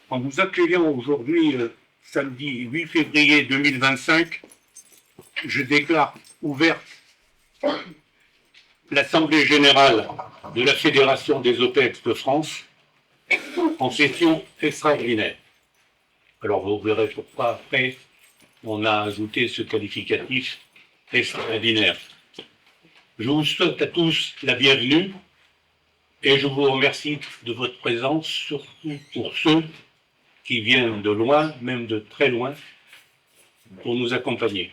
En vous accueillant aujourd'hui, samedi 8 février 2025, je déclare ouverte l'Assemblée générale de la Fédération des OPEX de France en session extraordinaire. Alors vous verrez pourquoi après on a ajouté ce qualificatif extraordinaire. Je vous souhaite à tous la bienvenue et je vous remercie de votre présence, surtout pour ceux qui viennent de loin, même de très loin, pour nous accompagner.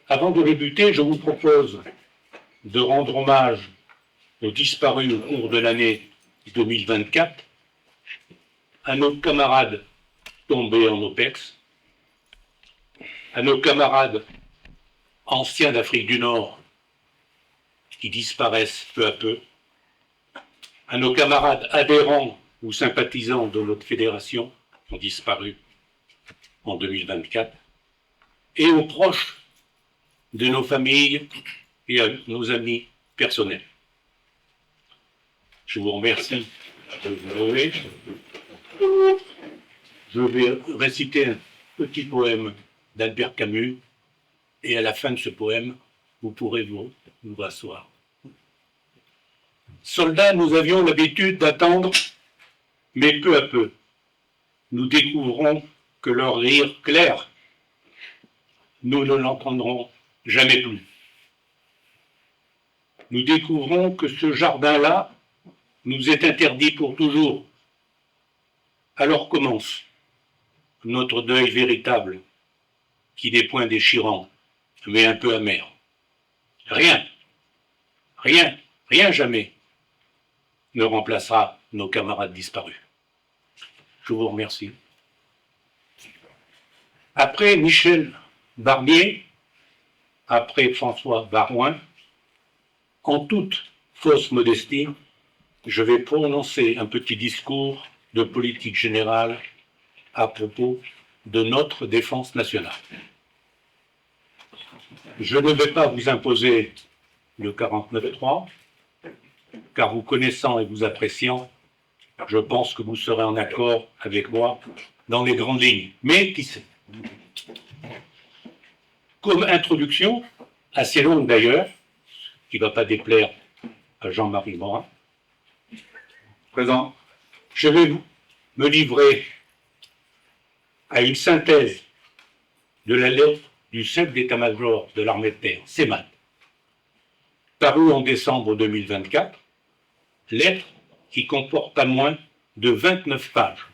Avant de débuter, je vous propose de rendre hommage aux disparus au cours de l'année 2024, à nos camarades tombés en OPEX, à nos camarades anciens d'Afrique du Nord qui disparaissent peu à peu, à nos camarades adhérents ou sympathisants de notre fédération qui ont disparu en 2024, et aux proches de nos familles et à nos amis personnels. Je vous remercie de vous lever. Je vais réciter un petit poème d'Albert Camus, et à la fin de ce poème, vous pourrez vous asseoir. Soldats, nous avions l'habitude d'attendre, mais peu à peu, nous découvrons que leur rire clair, nous ne l'entendrons jamais plus. Nous découvrons que ce jardin-là nous est interdit pour toujours. Alors commence notre deuil véritable, qui n'est point déchirant, mais un peu amer. Rien jamais ne remplacera nos camarades disparus. Je vous remercie. Après Michel Barnier, après François Barouin, en toute fausse modestie, je vais prononcer un petit discours de politique générale à propos de notre défense nationale. Je ne vais pas vous imposer le 49.3, car vous connaissant et vous appréciant, je pense que vous serez en accord avec moi dans les grandes lignes. Mais qui sait? Comme introduction, assez longue d'ailleurs, qui ne va pas déplaire à Jean-Marie Morin, présent, je vais me livrer à une synthèse de la lettre du chef d'état-major de l'armée de terre, CEMAT, parue en décembre 2024, lettre qui comporte pas moins de 29 pages.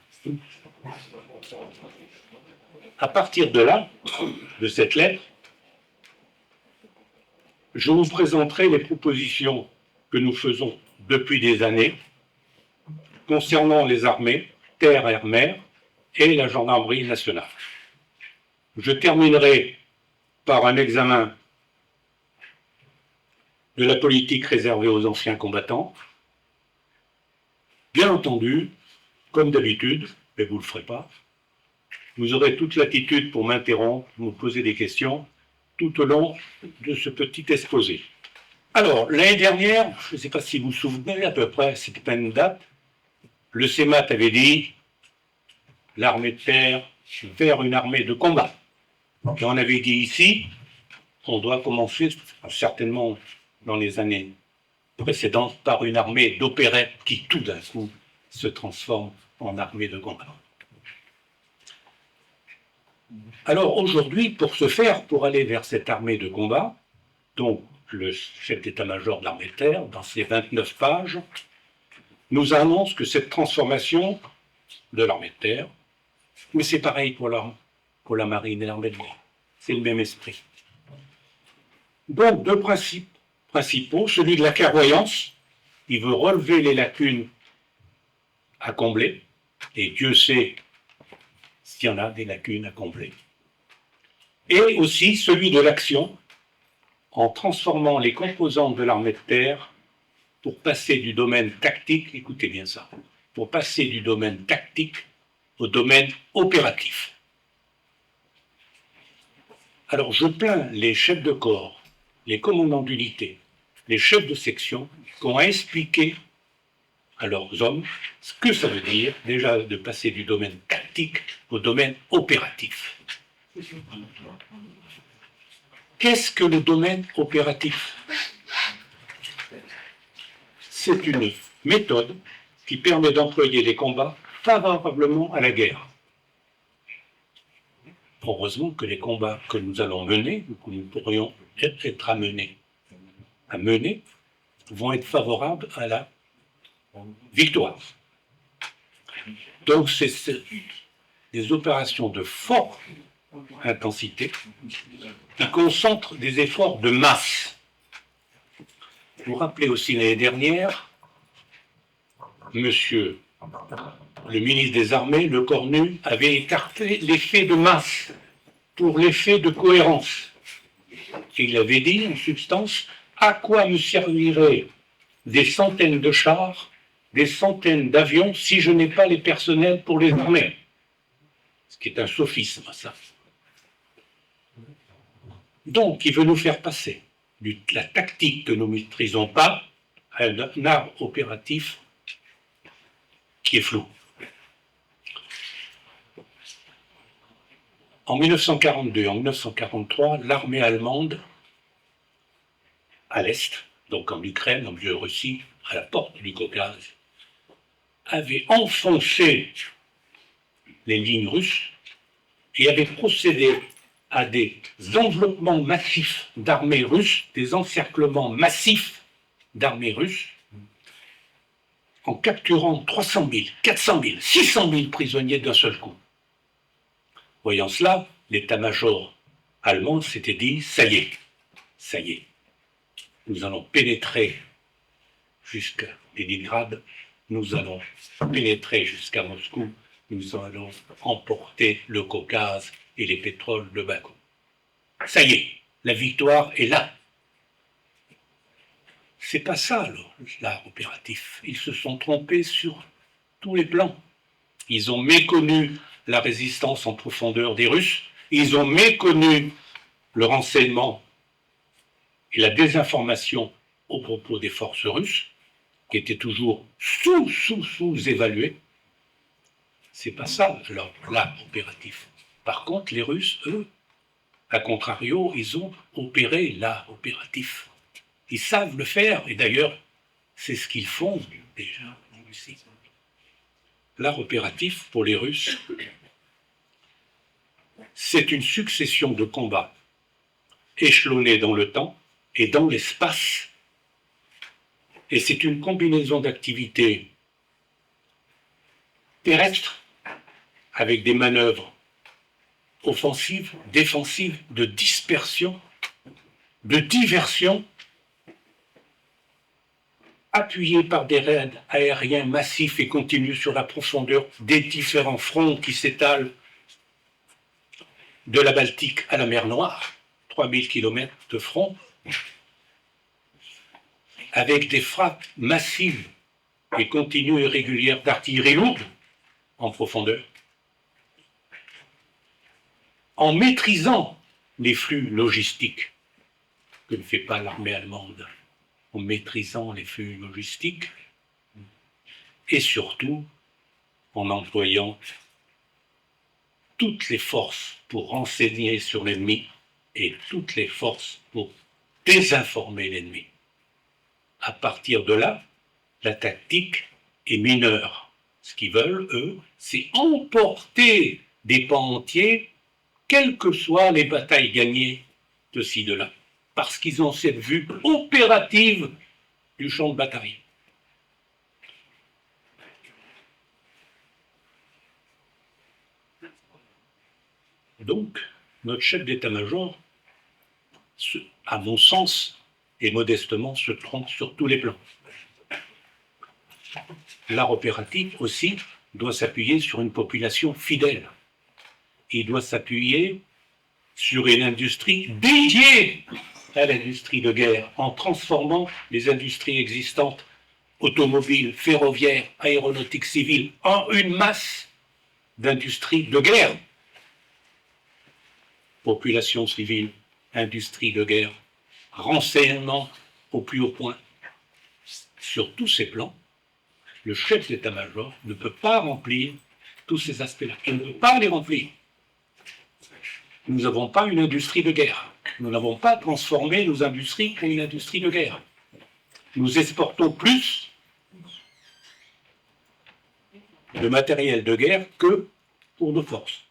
À partir de là, de cette lettre, je vous présenterai les propositions que nous faisons depuis des années concernant les armées, terre, air, mer et la gendarmerie nationale. Je terminerai par un examen de la politique réservée aux anciens combattants. Bien entendu, comme d'habitude, mais vous ne le ferez pas, vous aurez toute l'attitude pour m'interrompre, me poser des questions tout au long de ce petit exposé. Alors, l'année dernière, je ne sais pas si vous vous souvenez, à peu près, c'était pas une date, le CEMAT avait dit l'armée de terre vers une armée de combat. Et on avait dit ici, on doit commencer, certainement dans les années précédentes, par une armée d'opérettes qui tout d'un coup se transforme en armée de combat. Alors aujourd'hui, pour ce faire, pour aller vers cette armée de combat, donc le chef d'état-major de l'armée de terre, dans ses 29 pages, nous annonce que cette transformation de l'armée de terre, mais c'est pareil pour la marine et l'armée de l'air, c'est le même esprit. Donc deux principes principaux, celui de la clairvoyance, il veut relever les lacunes à combler, et Dieu sait s'il y en a des lacunes à combler. Et aussi celui de l'action, en transformant les composantes de l'armée de terre pour passer du domaine tactique, écoutez bien ça, pour passer du domaine tactique au domaine opératif. Alors je plains les chefs de corps, les commandants d'unité, les chefs de section qui ont expliqué à leurs hommes ce que ça veut dire déjà de passer du domaine tactique au domaine opératif. Qu'est-ce que le domaine opératif? C'est une méthode qui permet d'employer les combats favorablement à la guerre. Heureusement que les combats que nous allons mener, que nous pourrions être amenés à mener, vont être favorables à la victoire. Donc, c'est des opérations de forte intensité qui concentrent des efforts de masse. Vous vous rappelez aussi l'année dernière, monsieur le ministre des Armées, Le Cornu, avait écarté l'effet de masse pour l'effet de cohérence. Il avait dit, en substance, à quoi me serviraient des centaines de chars, des centaines d'avions, si je n'ai pas les personnels pour les armer? Ce qui est un sophisme, ça. Donc, il veut nous faire passer de la tactique que nous ne maîtrisons pas à un art opératif qui est flou. En 1942, en 1943, l'armée allemande, à l'Est, donc en Ukraine, en Biélorussie, à la porte du Caucase, avait enfoncé les lignes russes et avait procédé à des enveloppements massifs d'armées russes, des encerclements massifs d'armées russes, en capturant 300 000, 400 000, 600 000 prisonniers d'un seul coup. Voyant cela, l'état-major allemand s'était dit, ça y est, nous allons pénétrer jusqu'à Leningrad, nous allons pénétrer jusqu'à Moscou, nous allons emporter le Caucase et les pétroles de Bakou. Ça y est, la victoire est là. C'est pas ça l'art opératif. Ils se sont trompés sur tous les plans. Ils ont méconnu la résistance en profondeur des Russes, ils ont méconnu le renseignement et la désinformation au propos des forces russes, qui étaient toujours sous-évaluées. C'est pas ça l'art opératif. Par contre, les Russes, eux, à contrario, ils ont opéré l'art opératif. Ils savent le faire, et d'ailleurs, c'est ce qu'ils font déjà en Russie. L'art opératif, pour les Russes, c'est une succession de combats échelonnés dans le temps et dans l'espace. Et c'est une combinaison d'activités terrestres avec des manœuvres offensives, défensives, de dispersion, de diversion, appuyées par des raids aériens massifs et continus sur la profondeur des différents fronts qui s'étalent de la Baltique à la mer Noire, 3000 km de front, avec des frappes massives et continues et régulières d'artillerie lourde en profondeur, en maîtrisant les flux logistiques que ne fait pas l'armée allemande, en maîtrisant les flux logistiques et surtout en employant toutes les forces pour renseigner sur l'ennemi et toutes les forces pour désinformer l'ennemi. À partir de là, la tactique est mineure. Ce qu'ils veulent, eux, c'est emporter des pans entiers, quelles que soient les batailles gagnées de ci, de là, parce qu'ils ont cette vue opérative du champ de bataille. Donc, notre chef d'état-major, à mon sens, et modestement, se trompe sur tous les plans. L'art opératif aussi doit s'appuyer sur une population fidèle. Il doit s'appuyer sur une industrie dédiée à l'industrie de guerre, en transformant les industries existantes, automobiles, ferroviaires, aéronautiques civiles, en une masse d'industries de guerre. Population civile, industrie de guerre, renseignement au plus haut point. Sur tous ces plans, le chef d'état-major ne peut pas remplir tous ces aspects-là. Il ne peut pas les remplir. Nous n'avons pas une industrie de guerre. Nous n'avons pas transformé nos industries en une industrie de guerre. Nous exportons plus de matériel de guerre que pour nos forces.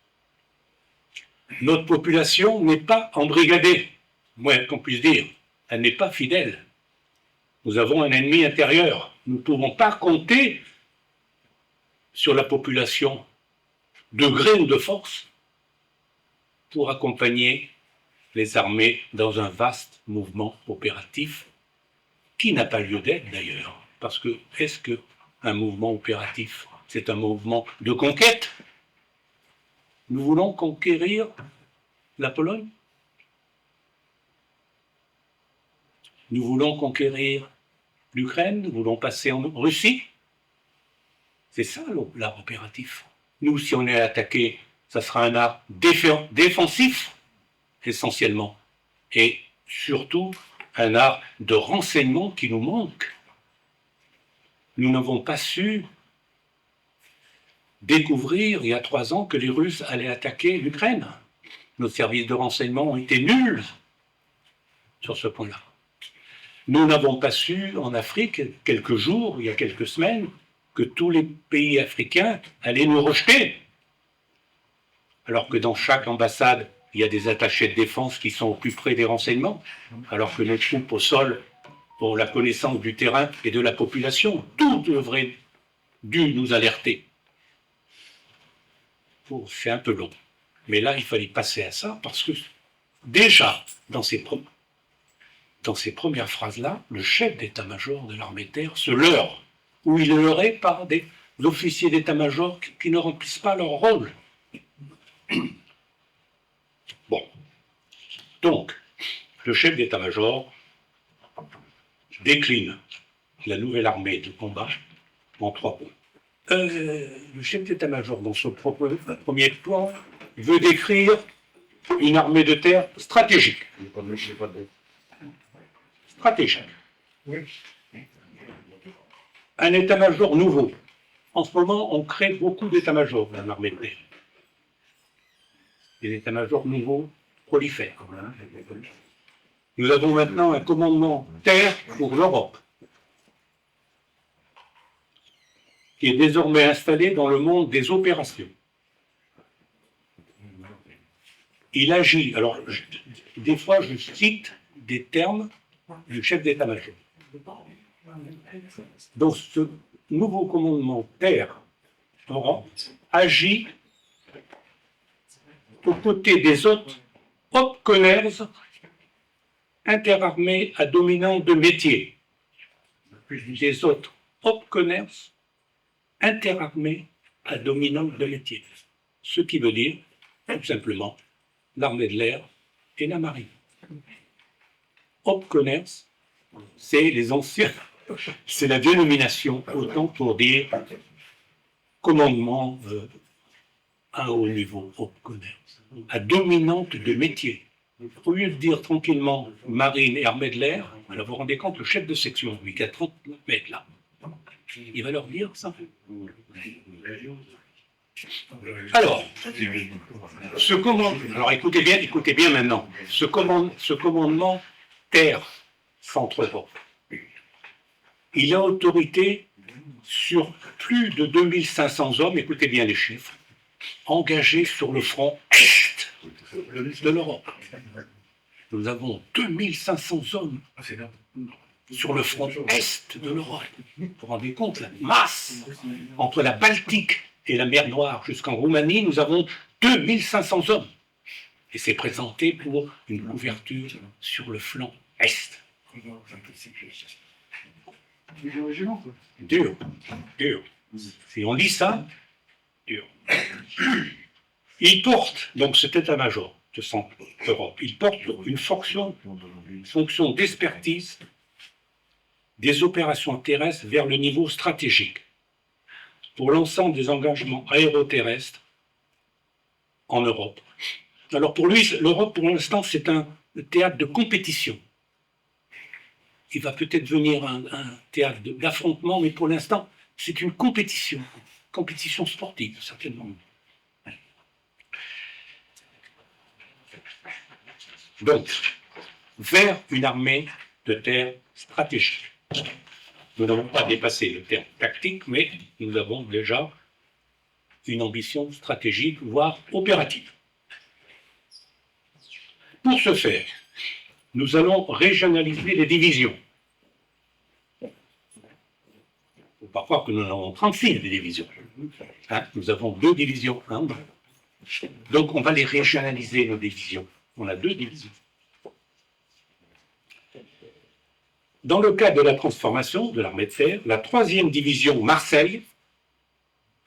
Notre population n'est pas embrigadée, moins qu'on puisse dire. Elle n'est pas fidèle. Nous avons un ennemi intérieur. Nous ne pouvons pas compter sur la population de gré ou de force pour accompagner les armées dans un vaste mouvement opératif qui n'a pas lieu d'être d'ailleurs. Parce que est-ce qu'un mouvement opératif, c'est un mouvement de conquête? Nous voulons conquérir la Pologne? Nous voulons conquérir l'Ukraine? Nous voulons passer en Russie? C'est ça l'art opératif. Nous, si on est attaqué, ça sera un art défensif, essentiellement. Et surtout, un art de renseignement qui nous manque. Nous n'avons pas su découvrir, il y a 3 ans, que les Russes allaient attaquer l'Ukraine. Nos services de renseignement ont été nuls sur ce point-là. Nous n'avons pas su, en Afrique, quelques jours, il y a quelques semaines, que tous les pays africains allaient nous rejeter. Alors que dans chaque ambassade, il y a des attachés de défense qui sont au plus près des renseignements, alors que nos troupes au sol ont la connaissance du terrain et de la population. Tout devrait dû nous alerter. C'est un peu long. Mais là, il fallait passer à ça parce que déjà, dans ces premières phrases-là, le chef d'état-major de l'armée de terre se leurre, ou il est leurré par des officiers d'état-major qui ne remplissent pas leur rôle. Bon. Donc, le chef d'état-major décline la nouvelle armée de combat en 3 points. Le chef d'état-major, dans son premier plan, veut décrire une armée de terre stratégique. Stratégique. Un état-major nouveau. En ce moment, on crée beaucoup d'états-majors dans l'armée de terre. Des états-majors nouveaux prolifèrent. Nous avons maintenant un commandement terre pour l'Europe, qui est désormais installé dans le monde des opérations. Il agit, alors des fois je cite des termes du chef d'état-major. Donc ce nouveau commandement terre Europe agit aux côtés des autres Hauptkommers interarmées à dominante de métier. Des autres Hauptkommers interarmées à dominante de métier. Ce qui veut dire, tout simplement, l'armée de l'air et la marine. Hauptkommers, c'est les anciens, c'est la dénomination, autant pour dire commandement à haut niveau, Hauptkommers, à dominante de métier. Au lieu de dire tranquillement marine et armée de l'air, alors vous vous rendez compte, le chef de section, lui, qui a 30 mètres là, il va leur dire ça. Alors, alors écoutez bien maintenant, ce commandement terre centre-Europe, il a autorité sur plus de 2500 hommes, écoutez bien les chiffres, engagés sur le front est de l'Europe. Nous avons 2500 hommes sur le front est de l'Europe. Vous vous rendez compte, la masse entre la Baltique et la mer Noire jusqu'en Roumanie, nous avons 2500 hommes. Et c'est présenté pour une couverture sur le flanc est. Dur. Si on lit ça, dur. Il porte, donc cet état-major de Centre-Europe, il porte une fonction d'expertise des opérations terrestres vers le niveau stratégique pour l'ensemble des engagements aéroterrestres en Europe. Alors pour lui, l'Europe, pour l'instant, c'est un théâtre de compétition. Il va peut-être devenir un théâtre d'affrontement, mais pour l'instant, c'est une compétition sportive, certainement. Donc, vers une armée de terre stratégique. Nous n'avons pas dépassé le terme tactique, mais nous avons déjà une ambition stratégique, voire opérative. Pour ce faire, nous allons régionaliser les divisions. Il ne faut pas croire que nous en avons 36 des divisions. Hein, nous avons 2 divisions. Hein. Donc on va les régionaliser, nos divisions. On a 2 divisions. Dans le cadre de la transformation de l'armée de terre, la 3e division Marseille,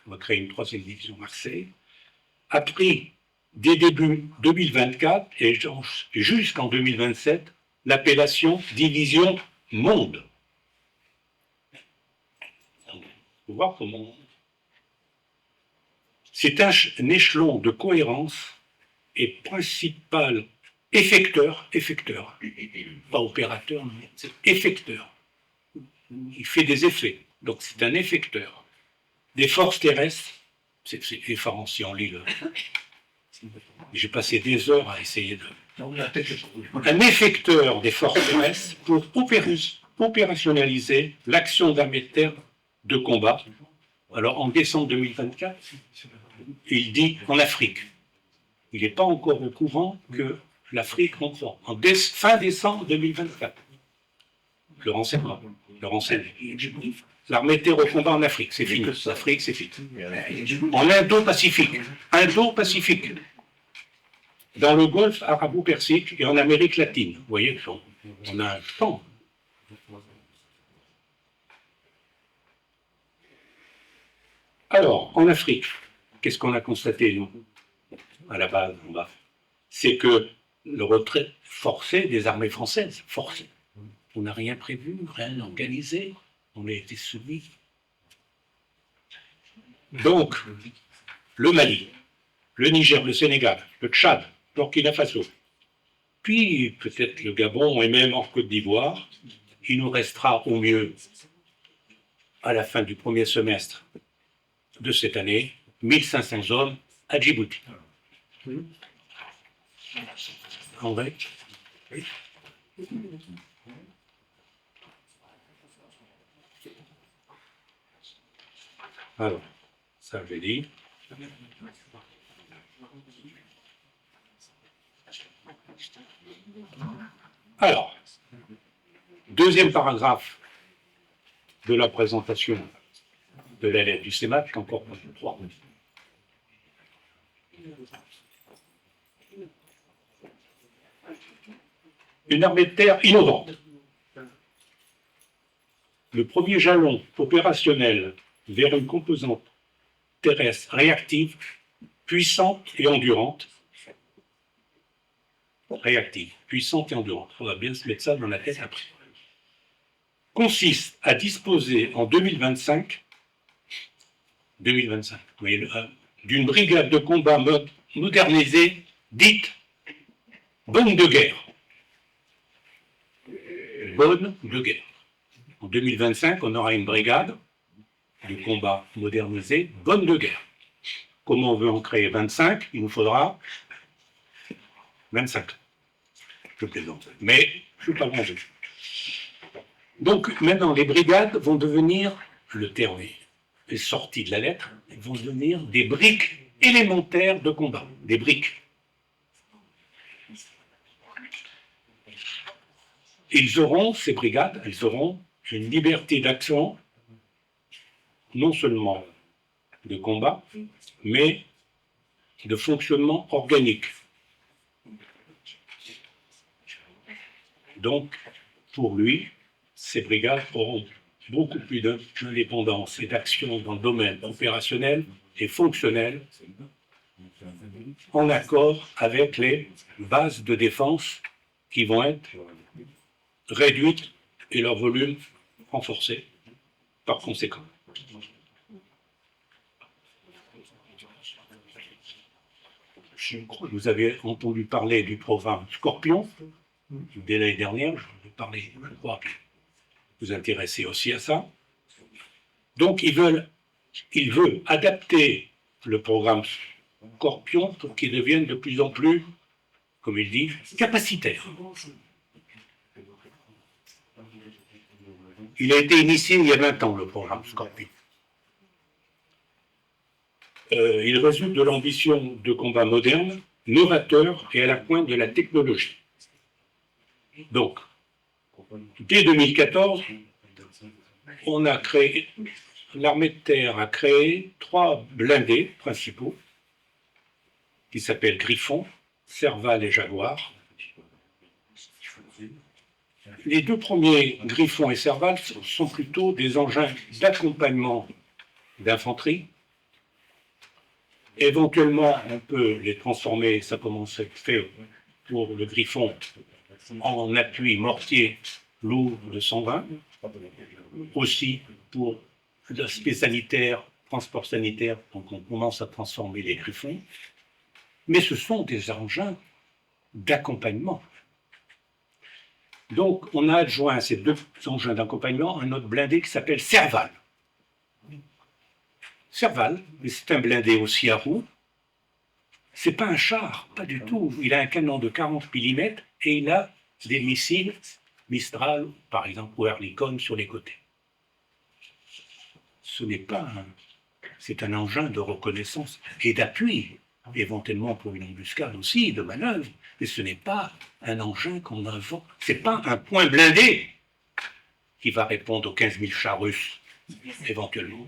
on va créer une 3e division Marseille, a pris dès début 2024 et jusqu'en 2027 l'appellation division Monde. Il faut voir comment. C'est un échelon de cohérence et principal effecteur, pas opérateur, mais c'est effecteur. Il fait des effets, donc c'est un effecteur. Des forces terrestres, c'est effarant si on lit le. J'ai passé des heures à essayer de. Un effecteur des forces terrestres pour opérationnaliser l'action d'armée de terre de combat. Alors en décembre 2024, il dit en Afrique. Il n'est pas encore au courant que l'Afrique rentre en fin décembre 2024. Le renseignement. L'armée de terre au combat en Afrique, c'est fini. L'Afrique, c'est fini. En Indo-Pacifique. Dans le Golfe arabo-persique et en Amérique latine. Vous voyez, on a un temps. Alors, en Afrique, qu'est-ce qu'on a constaté, nous, à la base, en bas? C'est que le retrait forcé des armées françaises, forcé. On n'a rien prévu, rien organisé, on a été soumis. Donc, le Mali, le Niger, le Sénégal, le Tchad, Burkina Faso, puis peut-être le Gabon et même en Côte d'Ivoire, il nous restera au mieux, à la fin du premier semestre de cette année, 1500 hommes à Djibouti. En vrai. Alors, ça je l'ai dit. Alors, deuxième paragraphe de la présentation de la lettre du CEMAC, encore 3. Une armée de terre innovante. Le premier jalon opérationnel vers une composante terrestre réactive, puissante et endurante. Réactive, puissante et endurante. On va bien se mettre ça dans la tête après. Consiste à disposer en 2025, d'une brigade de combat modernisée, dite bonne de guerre. Bonne de guerre. En 2025, on aura une brigade de combat modernisée, bonne de guerre. Comme on veut en créer 25, il nous faudra 25. Je plaisante. Mais je ne suis pas loin de. Donc maintenant, les brigades vont devenir, le terme est sorti de la lettre, elles vont devenir des briques élémentaires de combat. Des briques. Ils auront, ces brigades, elles auront une liberté d'action, non seulement de combat, mais de fonctionnement organique. Donc, pour lui, ces brigades auront beaucoup plus d'indépendance et d'action dans le domaine opérationnel et fonctionnel, en accord avec les bases de défense qui vont être réduites et leur volume renforcé par conséquent. Je crois que vous avez entendu parler du programme Scorpion. Dès l'année dernière, je vous ai parlé, je crois que vous vous intéressez aussi à ça. Donc il veut adapter le programme Scorpion pour qu'il devienne de plus en plus, comme il dit, capacitaire. Il a été initié il y a 20 ans, le programme Scorpion. Il résulte de l'ambition de combat moderne, novateur et à la pointe de la technologie. Donc, dès 2014, l'armée de terre a créé 3 blindés principaux qui s'appellent Griffon, Serval et Jaguar. Les 2 premiers, Griffon et Serval, sont plutôt des engins d'accompagnement d'infanterie. Éventuellement, on peut les transformer, ça commence à être fait pour le Griffon, en appui mortier lourd de 120, aussi pour l'aspect sanitaire, transport sanitaire, donc on commence à transformer les Griffons, mais ce sont des engins d'accompagnement. Donc on a adjoint à ces 2 engins d'accompagnement un autre blindé qui s'appelle Serval. Serval, c'est un blindé aussi à roues. C'est pas un char, pas du tout. Il a un canon de 40 mm et il a des missiles Mistral, par exemple, ou Oerlikon sur les côtés. Ce n'est pas c'est un engin de reconnaissance et d'appui, éventuellement pour une embuscade aussi, de manœuvre, mais ce n'est pas un engin qu'on invente. C'est pas un point blindé qui va répondre aux 15 000 chars russes, éventuellement.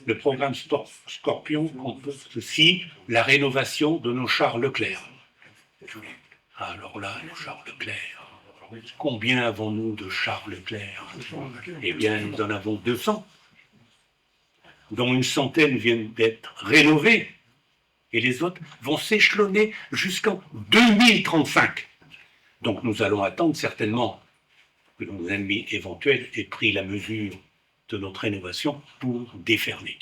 Le programme Scorpion compose aussi la rénovation de nos chars Leclerc. Alors là, nos chars Leclerc, combien avons-nous de chars Leclerc? Eh bien, nous en avons 200, dont une centaine viennent d'être rénovés, et les autres vont s'échelonner jusqu'en 2035. Donc nous allons attendre certainement que nos ennemis éventuels aient pris la mesure de notre rénovation pour déferler.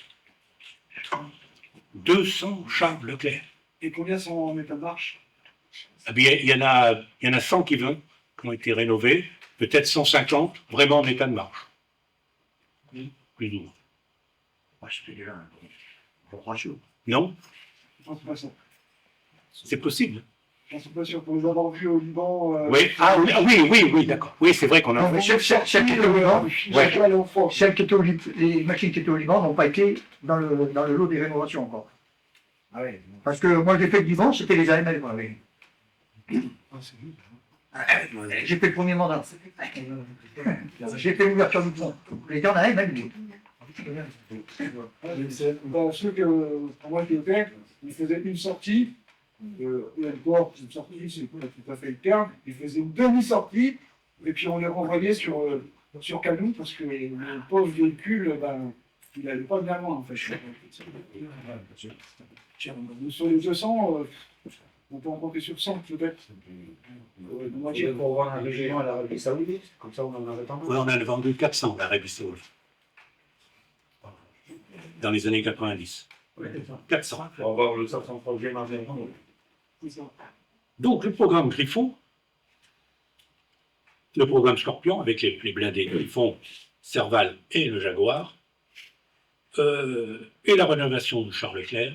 200 chars Leclerc. Et combien sont en état de marche? Eh bien, il y en a 100 qui ont été rénovés, peut-être 150 vraiment en état de marche. Plus ou moins. Non? C'est possible. Je ne suis pas sûr. Pour les avoir vus au Liban. Oui, oui, d'accord. Oui, c'est vrai qu'on a. Celles qui étaient au Liban, les machines qui étaient au Liban n'ont pas été dans le lot des rénovations encore. Ah ouais. Parce que moi j'ai fait le Liban, c'était les AML. Moi, oui. J'ai fait le premier mandat. J'ai fait l'ouverture du pont. Les gens en AML. Dans ceux que pour moi qui étaient, ils faisaient une sortie. D'abord, une sortie, c'est pas tout à fait le terme. Ils faisaient une demi-sortie, et puis on les renvoyait sur Canou, parce que le pauvre véhicule, il n'allait pas bien loin, en fait. Sur les 200, on peut en compter sur 100, peut-être. Pour voir un régiment à l'Arabie Saoudite, comme ça on en avait pas mal. Oui, on a vendu 400 à l'Arabie Saoudite. Dans les années 90. Oui, 400. pour avoir le 503e armement. Donc le programme Griffon, le programme Scorpion, avec les blindés Griffon, Serval et le Jaguar, et la rénovation de Charles Leclerc,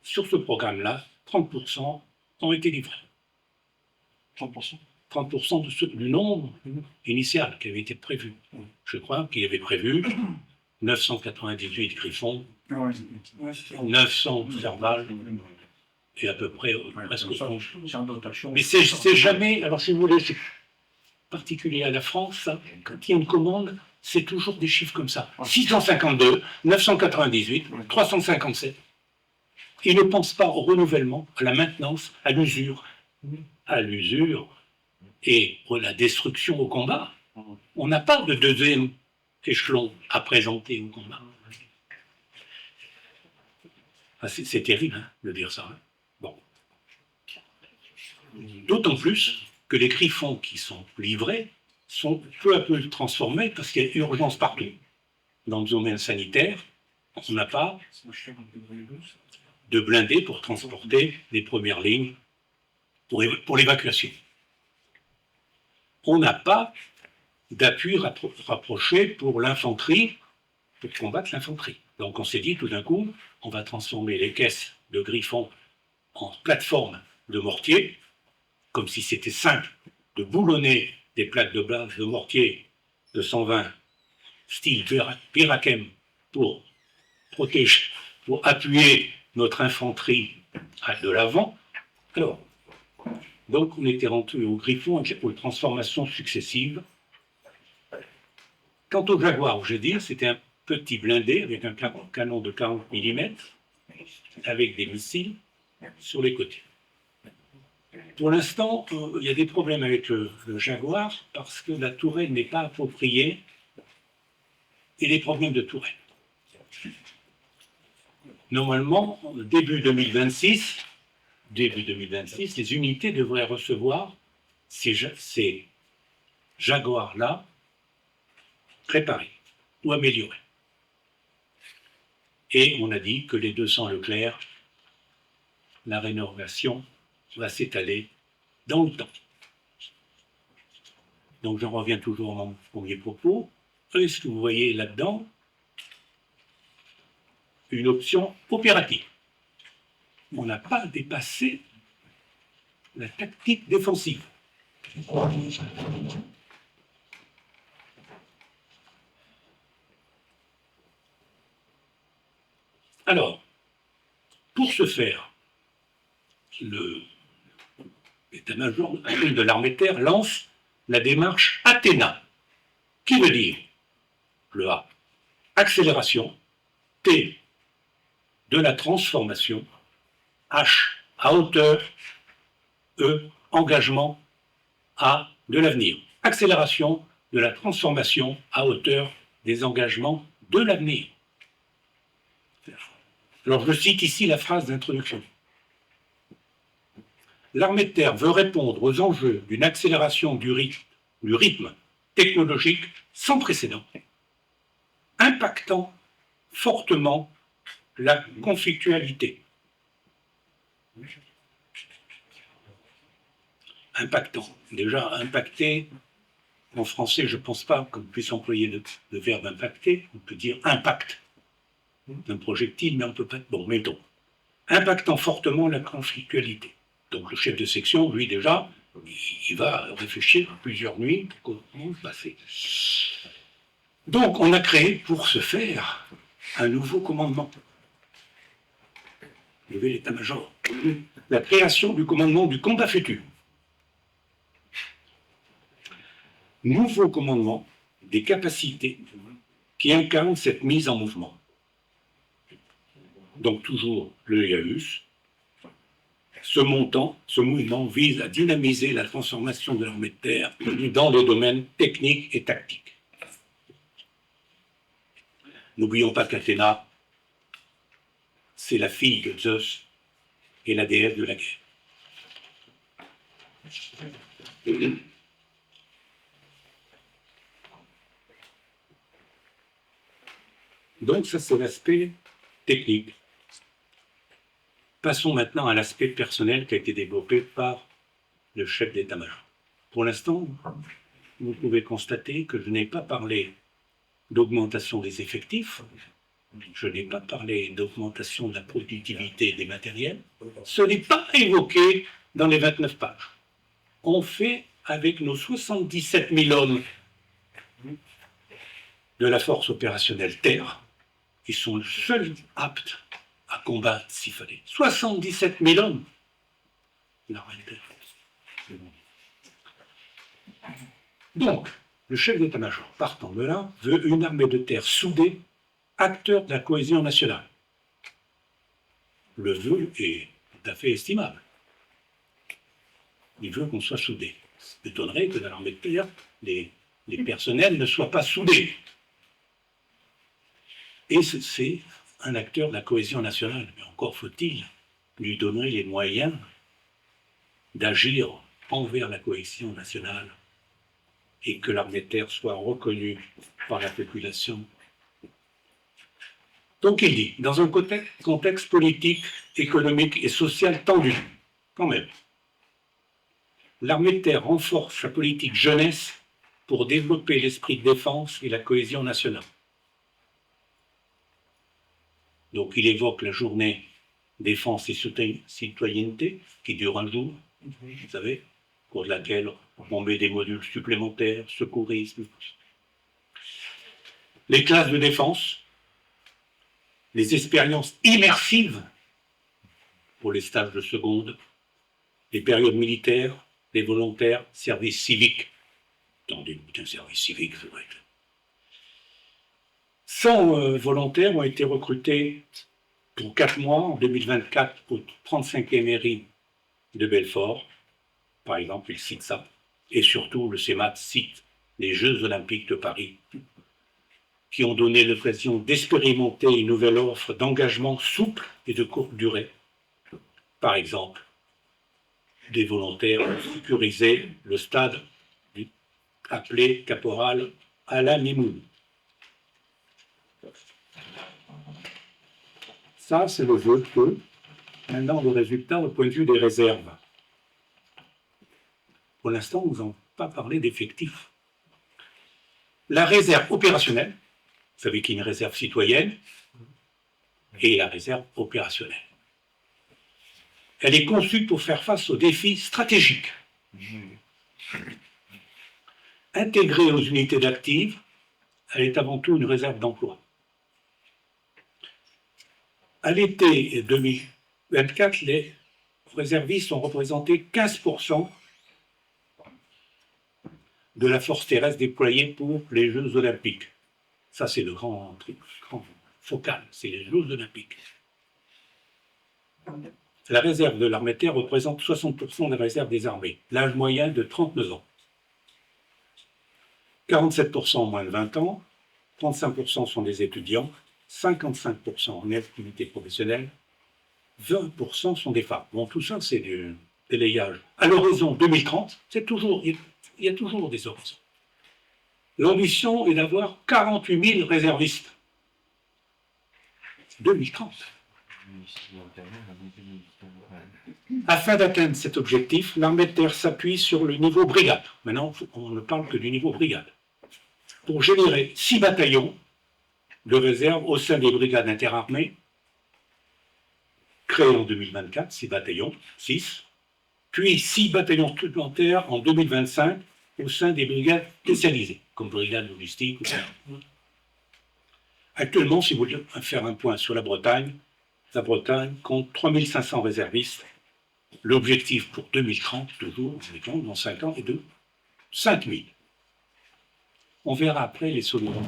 sur ce programme-là, 30% ont été livrés. 30%. 30% du nombre initial qui avait été prévu. Je crois qu'il avait prévu 998 Griffons, 900 Serval, et à peu près presque 100. Mais c'est jamais, alors si vous voulez, c'est particulier à la France, ça, quand il y a une commande, c'est toujours des chiffres comme ça. 652, 998, 357. Ils ne pensent pas au renouvellement, à la maintenance, à l'usure et à la destruction au combat. On n'a pas de deuxième échelon à présenter au combat. Ah, c'est terrible de dire ça. Bon. D'autant plus que les Griffons qui sont livrés sont peu à peu transformés parce qu'il y a urgence partout. Dans le domaine sanitaire, on n'a pas de blindés pour transporter les premières lignes pour l'évacuation. On n'a pas d'appui rapproché pour l'infanterie, pour combattre l'infanterie. Donc on s'est dit tout d'un coup, on va transformer les caisses de Griffon en plateforme de mortier, comme si c'était simple de boulonner des plaques de base de mortier de 120 style Pirakem pour protéger, pour appuyer notre infanterie de l'avant. Alors, donc on était rentré au Griffon aux transformations successives. Quant au Jaguar, je dis, c'était un petit blindé avec un canon de 40 mm, avec des missiles sur les côtés. Pour l'instant, il y a des problèmes avec le Jaguar parce que la tourelle n'est pas appropriée et des problèmes de tourelle. Normalement, début 2026, les unités devraient recevoir ces Jaguars-là préparés ou améliorés. Et on a dit que les 200 Leclerc, la rénovation va s'étaler dans le temps. Donc j'en reviens toujours à mon premier propos. Est-ce que vous voyez là-dedans une option opérative? On n'a pas dépassé la tactique défensive. Alors, pour ce faire, l'état-major de l'armée de terre lance la démarche Athéna, qui veut dire le A, accélération, T, de la transformation, H, à hauteur, E, engagement, A, de l'avenir. Accélération de la transformation à hauteur des engagements de l'avenir. Alors je cite ici la phrase d'introduction. L'armée de terre veut répondre aux enjeux d'une accélération du rythme technologique sans précédent, impactant fortement la conflictualité. Impactant. Déjà, impacter, en français, je ne pense pas qu'on puisse employer le verbe impacter, on peut dire impact d'un projectile, mais on ne peut pas. Bon, mettons. Impactant fortement la conflictualité. Donc le chef de section, lui déjà, il va réfléchir plusieurs nuits pour comment se passer. Donc on a créé pour ce faire un nouveau commandement. Nouvel état-major. La création du commandement du combat futur. Nouveau commandement des capacités qui incarnent cette mise en mouvement. Donc toujours le IAUS. Ce mouvement vise à dynamiser la transformation de l'armée de terre dans les domaines techniques et tactiques. N'oublions pas qu'Athéna, c'est la fille de Zeus et la déesse de la guerre. Donc ça, c'est l'aspect technique. Passons maintenant à l'aspect personnel qui a été développé par le chef d'état-major. Pour l'instant, vous pouvez constater que je n'ai pas parlé d'augmentation des effectifs, je n'ai pas parlé d'augmentation de la productivité des matériels, ce n'est pas évoqué dans les 29 pages. On fait avec nos 77 000 hommes de la force opérationnelle terre, qui sont le seul apte à combattre s'il fallait. 77 000 hommes. Donc, le chef d'état-major, partant de là, veut une armée de terre soudée, acteur de la cohésion nationale. Le vœu est tout à fait estimable. Il veut qu'on soit soudés. Ça m'étonnerait que dans l'armée de terre, les personnels ne soient pas soudés. Et c'est un acteur de la cohésion nationale. Mais encore faut-il lui donner les moyens d'agir envers la cohésion nationale et que l'armée de terre soit reconnue par la population. Donc il dit, dans un contexte politique, économique et social tendu, quand même, l'armée de terre renforce sa politique jeunesse pour développer l'esprit de défense et la cohésion nationale. Donc il évoque la journée défense et citoyenneté, qui dure un jour, vous savez, au cours de laquelle on met des modules supplémentaires, secourisme. Les classes de défense, les expériences immersives pour les stages de seconde, les périodes militaires, les volontaires, service civique. Attendez, un service civique, c'est vrai. 100 volontaires ont été recrutés pour 4 mois en 2024 au 35e mairie de Belfort. Par exemple, il cite ça. Et surtout, le CEMAT cite les Jeux Olympiques de Paris, qui ont donné l'occasion d'expérimenter une nouvelle offre d'engagement souple et de courte durée. Par exemple, des volontaires ont sécurisé le stade appelé Caporal Alain Mimoun. Ça, c'est le jeu que, maintenant, le résultat au point de vue des réserves. Pour l'instant, nous n'avons pas parlé d'effectifs. La réserve opérationnelle, vous savez qu'il y a une réserve citoyenne et la réserve opérationnelle. Elle est conçue pour faire face aux défis stratégiques. Intégrée aux unités d'actifs, elle est avant tout une réserve d'emploi. À l'été 2024, les réservistes ont représenté 15% de la force terrestre déployée pour les Jeux Olympiques. Ça, c'est le grand focal, c'est les Jeux Olympiques. La réserve de l'armée de terre représente 60% de la réserve des armées, l'âge moyen de 39 ans. 47% moins de 20 ans, 35% sont des étudiants, 55% en activité professionnelle, 20% sont des femmes. Bon, tout ça, c'est du délayage. À l'horizon 2030, il y a toujours des horizons. L'ambition est d'avoir 48 000 réservistes. 2030. Afin d'atteindre cet objectif, l'armée de terre s'appuie sur le niveau brigade. Maintenant, on ne parle que du niveau brigade. Pour générer 6 bataillons de réserve au sein des brigades interarmées, créés en 2024, 6 bataillons, 6, puis 6 bataillons supplémentaires en 2025 au sein des brigades spécialisées, comme brigade logistique. Actuellement, si vous voulez faire un point sur la Bretagne compte 3500 réservistes. L'objectif pour 2030, toujours, dans 5 ans, est de 5000. On verra après les solutions.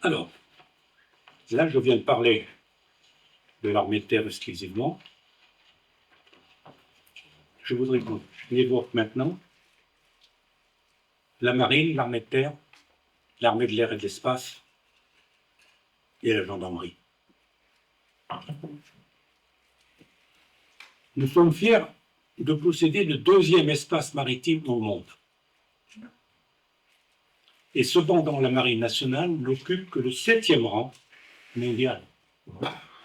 Alors, là, je viens de parler de l'armée de terre exclusivement. Je voudrais qu'on évoque maintenant la marine, l'armée de terre, l'armée de l'air et de l'espace et la gendarmerie. Nous sommes fiers de posséder le 2e espace maritime au monde. Et cependant, la marine nationale n'occupe que le 7e rang mondial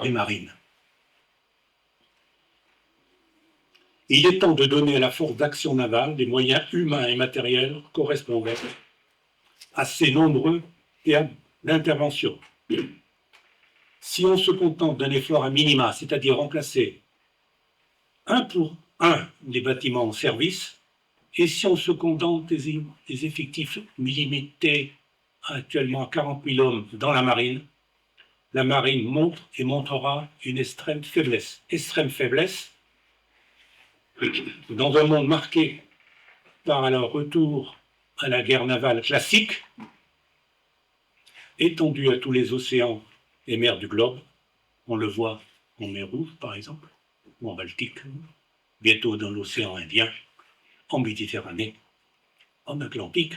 des marines. Il est temps de donner à la force d'action navale des moyens humains et matériels correspondants à ces nombreux théâtres d'intervention. Si on se contente d'un effort à minima, c'est-à-dire remplacer 1 pour 1 des bâtiments en service, et si on se contente des effectifs limités actuellement à 40 000 hommes dans la marine montre et montrera une extrême faiblesse. Extrême faiblesse dans un monde marqué par un retour à la guerre navale classique, étendue à tous les océans et mers du globe. On le voit en mer Rouge, par exemple, ou en Baltique, bientôt dans l'océan Indien, en Méditerranée, en Atlantique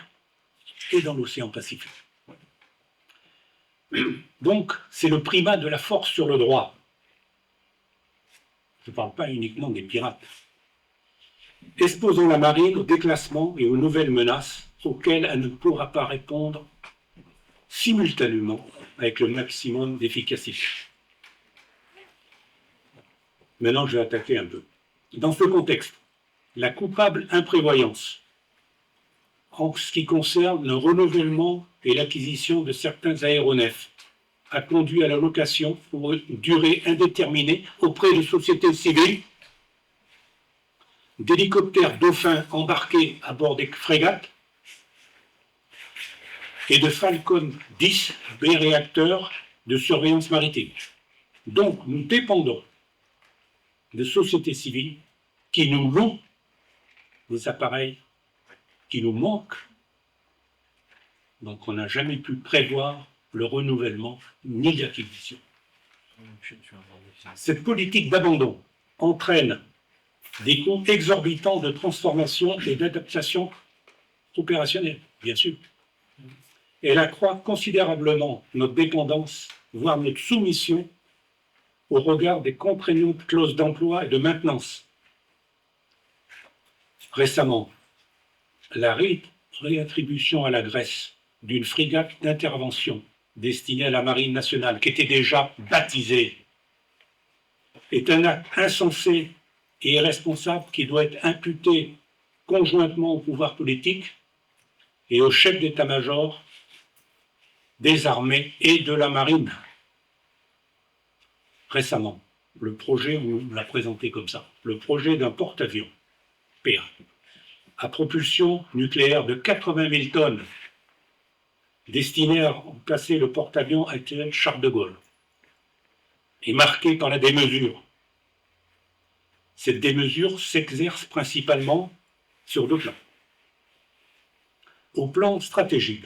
et dans l'océan Pacifique. Donc, c'est le primat de la force sur le droit. Je ne parle pas uniquement des pirates. Exposons la marine au déclassement et aux nouvelles menaces auxquelles elle ne pourra pas répondre simultanément avec le maximum d'efficacité. Maintenant, je vais attaquer un peu. Dans ce contexte, la coupable imprévoyance, en ce qui concerne le renouvellement et l'acquisition de certains aéronefs, a conduit à la location pour une durée indéterminée auprès de sociétés civiles d'hélicoptères Dauphin embarqués à bord des frégates et de Falcon 10 B-réacteurs de surveillance maritime. Donc, nous dépendons de sociétés civiles qui nous louent des appareils qui nous manquent. Donc, on n'a jamais pu prévoir le renouvellement ni l'acquisition. Cette politique d'abandon entraîne des coûts exorbitants de transformation et d'adaptation opérationnelle, bien sûr. Elle accroît considérablement notre dépendance, voire notre soumission au regard des contraignantes clauses d'emploi et de maintenance. Récemment, la réattribution à la Grèce d'une frégate d'intervention destinée à la Marine nationale, qui était déjà baptisée, est un acte insensé et irresponsable qui doit être imputé conjointement au pouvoir politique et au chef d'état-major des armées et de la marine. Récemment, le projet, on l'a présenté comme ça, le projet d'un porte-avions PA à propulsion nucléaire de 80 000 tonnes destiné à remplacer le porte-avions actuel Charles de Gaulle est marqué par la démesure. Cette démesure s'exerce principalement sur deux plans. Au plan stratégique,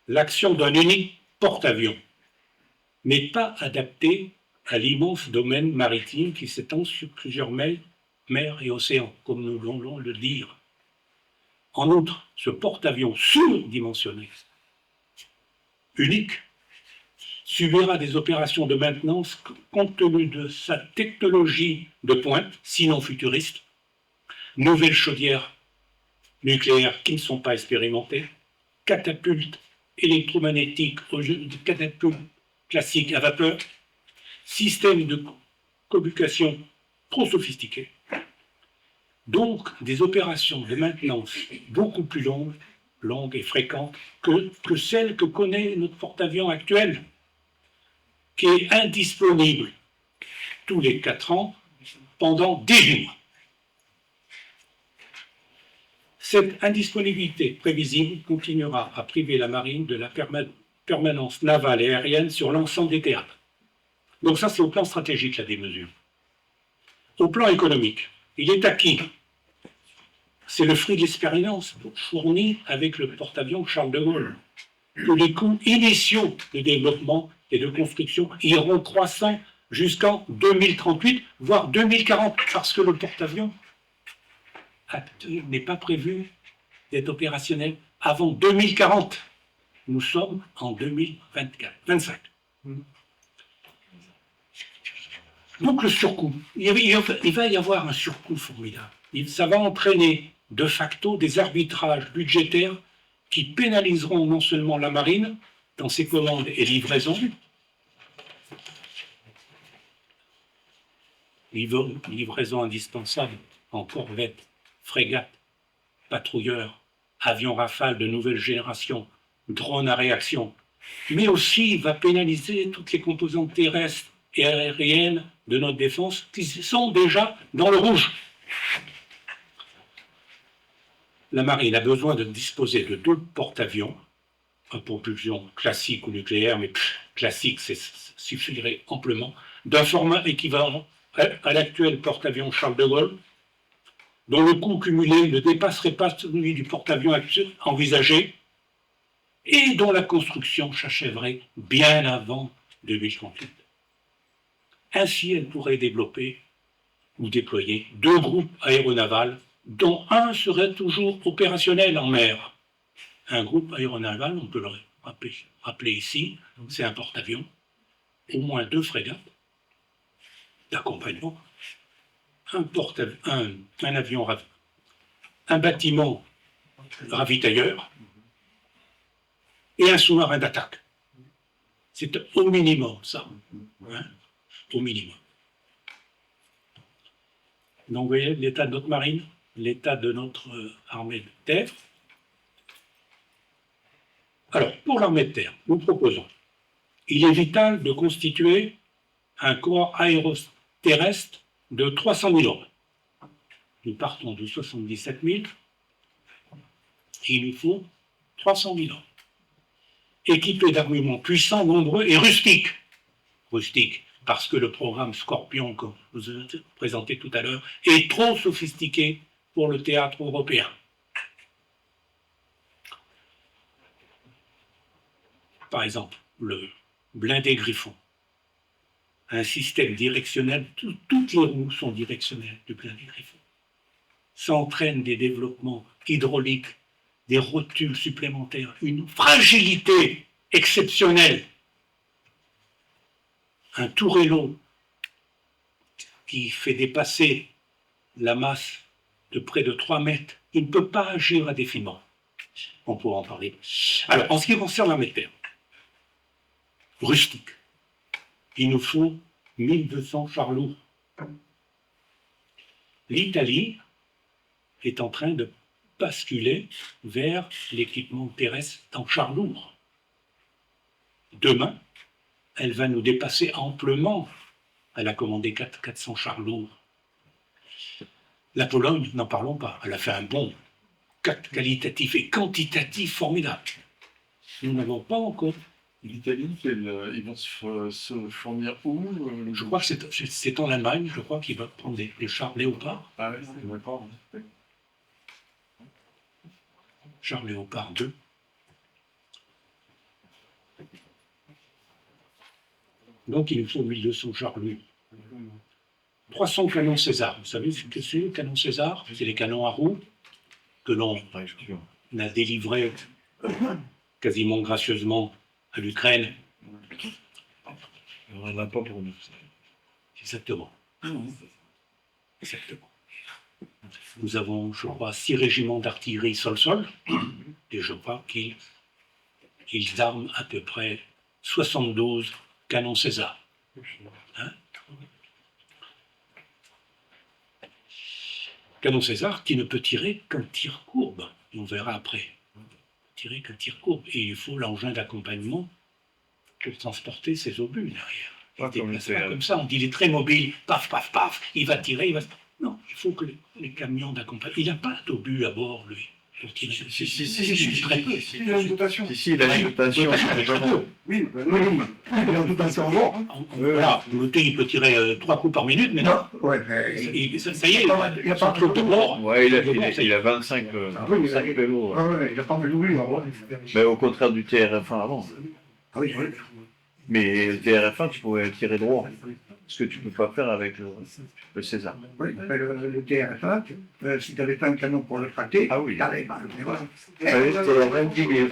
l'action d'un unique porte-avions n'est pas adaptée à l'immense domaine maritime qui s'étend sur plusieurs mers et océans, comme nous voulons le dire. En outre, ce porte-avions surdimensionné, unique, subira des opérations de maintenance compte tenu de sa technologie de pointe, sinon futuriste, nouvelles chaudières nucléaires qui ne sont pas expérimentées, catapultes électromagnétiques au lieu de catapultes classiques à vapeur, systèmes de communication trop sophistiqués. Donc, des opérations de maintenance beaucoup plus longues et fréquentes que celles que connaît notre porte-avions actuel, qui est indisponible tous les 4 ans pendant 10 mois. Cette indisponibilité prévisible continuera à priver la marine de la permanence navale et aérienne sur l'ensemble des théâtres. Donc ça, c'est au plan stratégique, la démesure. Au plan économique, il est acquis. C'est le fruit de l'expérience fournie avec le porte-avions Charles de Gaulle, que les coûts initiaux de développement et de construction iront croissant jusqu'en 2038, voire 2040, parce que le porte-avions n'est pas prévu d'être opérationnel avant 2040. Nous sommes en 2025. Donc le surcoût, il va y avoir un surcoût formidable. Ça va entraîner de facto des arbitrages budgétaires qui pénaliseront non seulement la marine dans ses commandes et livraisons, livraisons indispensables en corvettes, frégates, patrouilleurs, avions Rafale de nouvelle génération, drones à réaction, mais aussi va pénaliser toutes les composantes terrestres et aériennes de notre défense qui sont déjà dans le rouge. La marine a besoin de disposer de 2 porte-avions, à propulsion classique ou nucléaire, mais classique, ça suffirait amplement, d'un format équivalent à l'actuel porte-avions Charles de Gaulle, dont le coût cumulé ne dépasserait pas celui du porte-avions actuel envisagé, et dont la construction s'achèverait bien avant 2038. Ainsi, elle pourrait développer ou déployer 2 groupes aéronavals, dont un serait toujours opérationnel en mer. Un groupe aéronaval, on peut le rappeler ici, c'est un porte-avions, au moins 2 frégates d'accompagnement, un avion, un bâtiment ravitailleur et un sous-marin d'attaque. C'est au minimum, ça. Hein, au minimum. Donc, vous voyez l'état de notre marine, l'état de notre armée de terre. Alors, pour l'armée de terre, nous proposons, il est vital de constituer un corps aéroterrestre de 300 000 hommes. Nous partons de 77 000, et il nous faut 300 000 hommes. Équipés d'armements puissants, nombreux et rustiques. Rustiques, parce que le programme Scorpion, que je vous ai présenté tout à l'heure, est trop sophistiqué pour le théâtre européen. Par exemple, le blindé Griffon, un système directionnel, toutes les roues sont directionnelles du blindé Griffon. Ça entraîne des développements hydrauliques, des rotules supplémentaires, une fragilité exceptionnelle. Un tourello qui fait dépasser la masse de près de 3 mètres, il ne peut pas agir à défilement. On pourra en parler. Alors, en ce qui concerne l'armée de terre, rustique, il nous faut 1200 chars lourds. L'Italie est en train de basculer vers l'équipement terrestre en chars lourds. Demain, elle va nous dépasser amplement. Elle a commandé 400 chars lourds. La Pologne, n'en parlons pas, elle a fait un bond qualitatif et quantitatif formidable. Nous n'avons pas encore. L'Italie, ils vont se fournir où Je crois que c'est en Allemagne, je crois qu'il va prendre des chars Léopard. Ah oui, c'est d'accord. Chars Léopard 2. Donc il nous faut 1200 chars lourds. 300 canons César. Vous savez ce que c'est, les canons César? C'est les canons à roues que l'on a délivrés quasiment gracieusement à l'Ukraine. On n'en a pas pour nous. Exactement. Exactement. Nous avons, je crois, 6 régiments d'artillerie sol-sol, et je crois qu'ils arment à peu près 72 canons César. Hein? Canon César qui ne peut tirer qu'un tir courbe, on verra après. Tirer qu'un tir courbe, et il faut l'engin d'accompagnement pour transporter ses obus derrière. Pas comme Pas comme ça, on dit il est très mobile, paf, paf, paf, il va tirer, il va... Non, il faut que les camions d'accompagnement... Il n'a pas d'obus à bord, lui. Si, très peu. Il a une dotation. Si, il a une dotation. Oui, il a une dotation lourde. Voilà, il peut tirer 3 coups par minute, mais non. Ouais, mais... Ça y est, il a pas de bord. Ouais, il a 25 vélos. Ouais, il a pas voulu. Mais au contraire du TRF1 avant. Ah oui, oui. Mais le TRF1, tu pouvais tirer droit. Ce que tu ne peux pas faire avec le César. Oui, mais le TRF1, si tu avais fait un canon pour le tracter, Ah oui. t'arrivais pas. Mais voilà. C'est la même qui est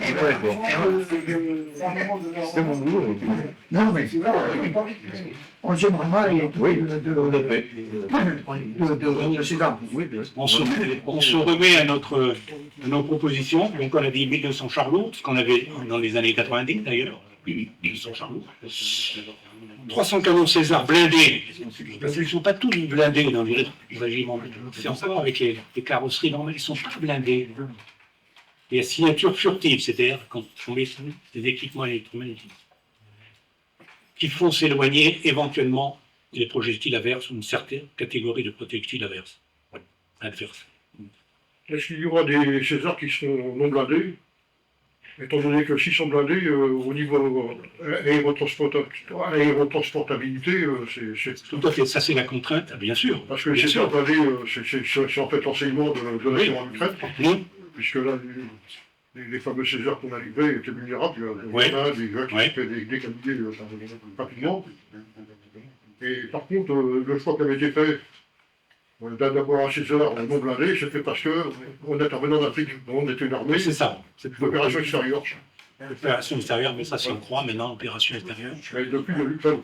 C'est mon boulot. Non, mais on s'aime vraiment les Oui, de César. Oui, bien sûr. On se remet à nos propositions. Donc on a dit 1200 chars lourds, ce qu'on avait dans les années 90 d'ailleurs. 1200 chars lourds. 300 canons César blindés. Parce qu'ils ne sont pas tous blindés dans les régiments. C'est encore avec les carrosseries normales, ils ne sont pas blindés. Il y a signature furtive, c'est-à-dire quand on met des équipements électromagnétiques qui font s'éloigner éventuellement des projectiles adverses ou une certaine catégorie de projectiles adverses. Est-ce qu'il y aura des Césars qui seront non blindés? Étant donné que s'ils sont blindés, au niveau aérotransportabilité, c'est... Tout à fait, ça c'est la contrainte, bien sûr. Parce que les Césars blindés, c'est en fait l'enseignement de la nation en Ukraine, Oui. puisque là, les fameux Césars qu'on a livrés étaient vulnérables. Il y a des gars qui se fait décapiter rapidement. Et par contre, le choix qui avait été fait d'avoir un César non blindé, c'était parce qu'on intervenait en Afrique, on était une armée. Oui, c'est ça. C'est une opération extérieure. L'opération extérieure, mais ça c'est on croit maintenant, l'opération extérieure. Et depuis l'Ukraine.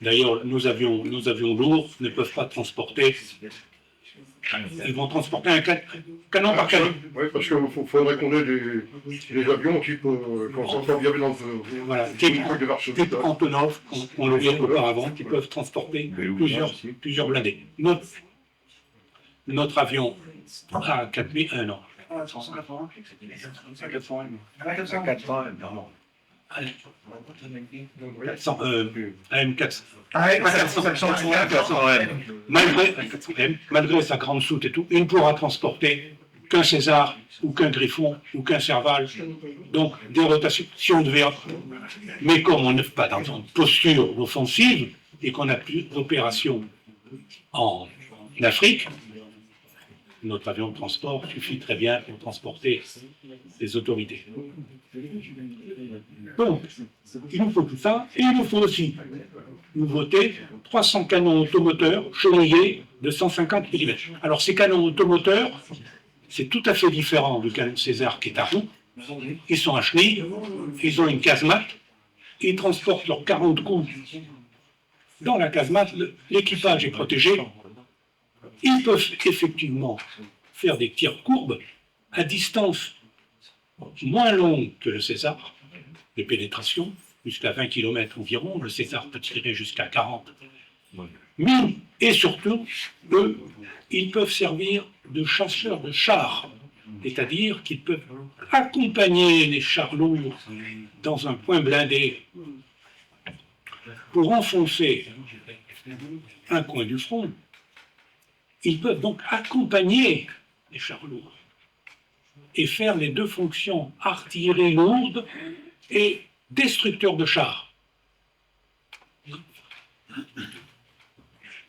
D'ailleurs, nos avions lourds ne peuvent pas transporter Ils vont transporter un canon par canon. Oui, parce qu'il faudrait qu'on ait des avions type, qu'on s'entend bien dans le... Voilà, de Varsovie. type Antonov, on le vient auparavant, qui peuvent transporter plusieurs blindés. Notre avion a 4000, non. Ah, 180. 400, AM400. Ah, ouais, 480. Malgré sa grande soute et tout, il ne pourra transporter qu'un César ou qu'un Griffon ou qu'un Serval. Donc, des rotations, si on devait... Mais comme on n'est pas dans une posture offensive et qu'on n'a plus d'opérations en Afrique, notre avion de transport suffit très bien pour transporter les autorités. Donc, il nous faut tout ça, et il nous faut aussi nous voter 300 canons automoteurs chenillés de 150 mm. Alors, ces canons automoteurs, c'est tout à fait différent du canon César qui est à roue. Ils sont à chenilles, ils ont une casemate, ils transportent leurs 40 coups dans la casemate, l'équipage est protégé. Ils peuvent effectivement faire des tirs courbes à distance moins longue que le César, de pénétration, jusqu'à 20 km environ. Le César peut tirer jusqu'à 40. Mais, et surtout, eux, ils peuvent servir de chasseurs de chars, c'est-à-dire qu'ils peuvent accompagner les chars lourds dans un point blindé pour enfoncer un coin du front. Ils peuvent donc accompagner les chars lourds et faire les deux fonctions, artillerie lourde et destructeur de chars.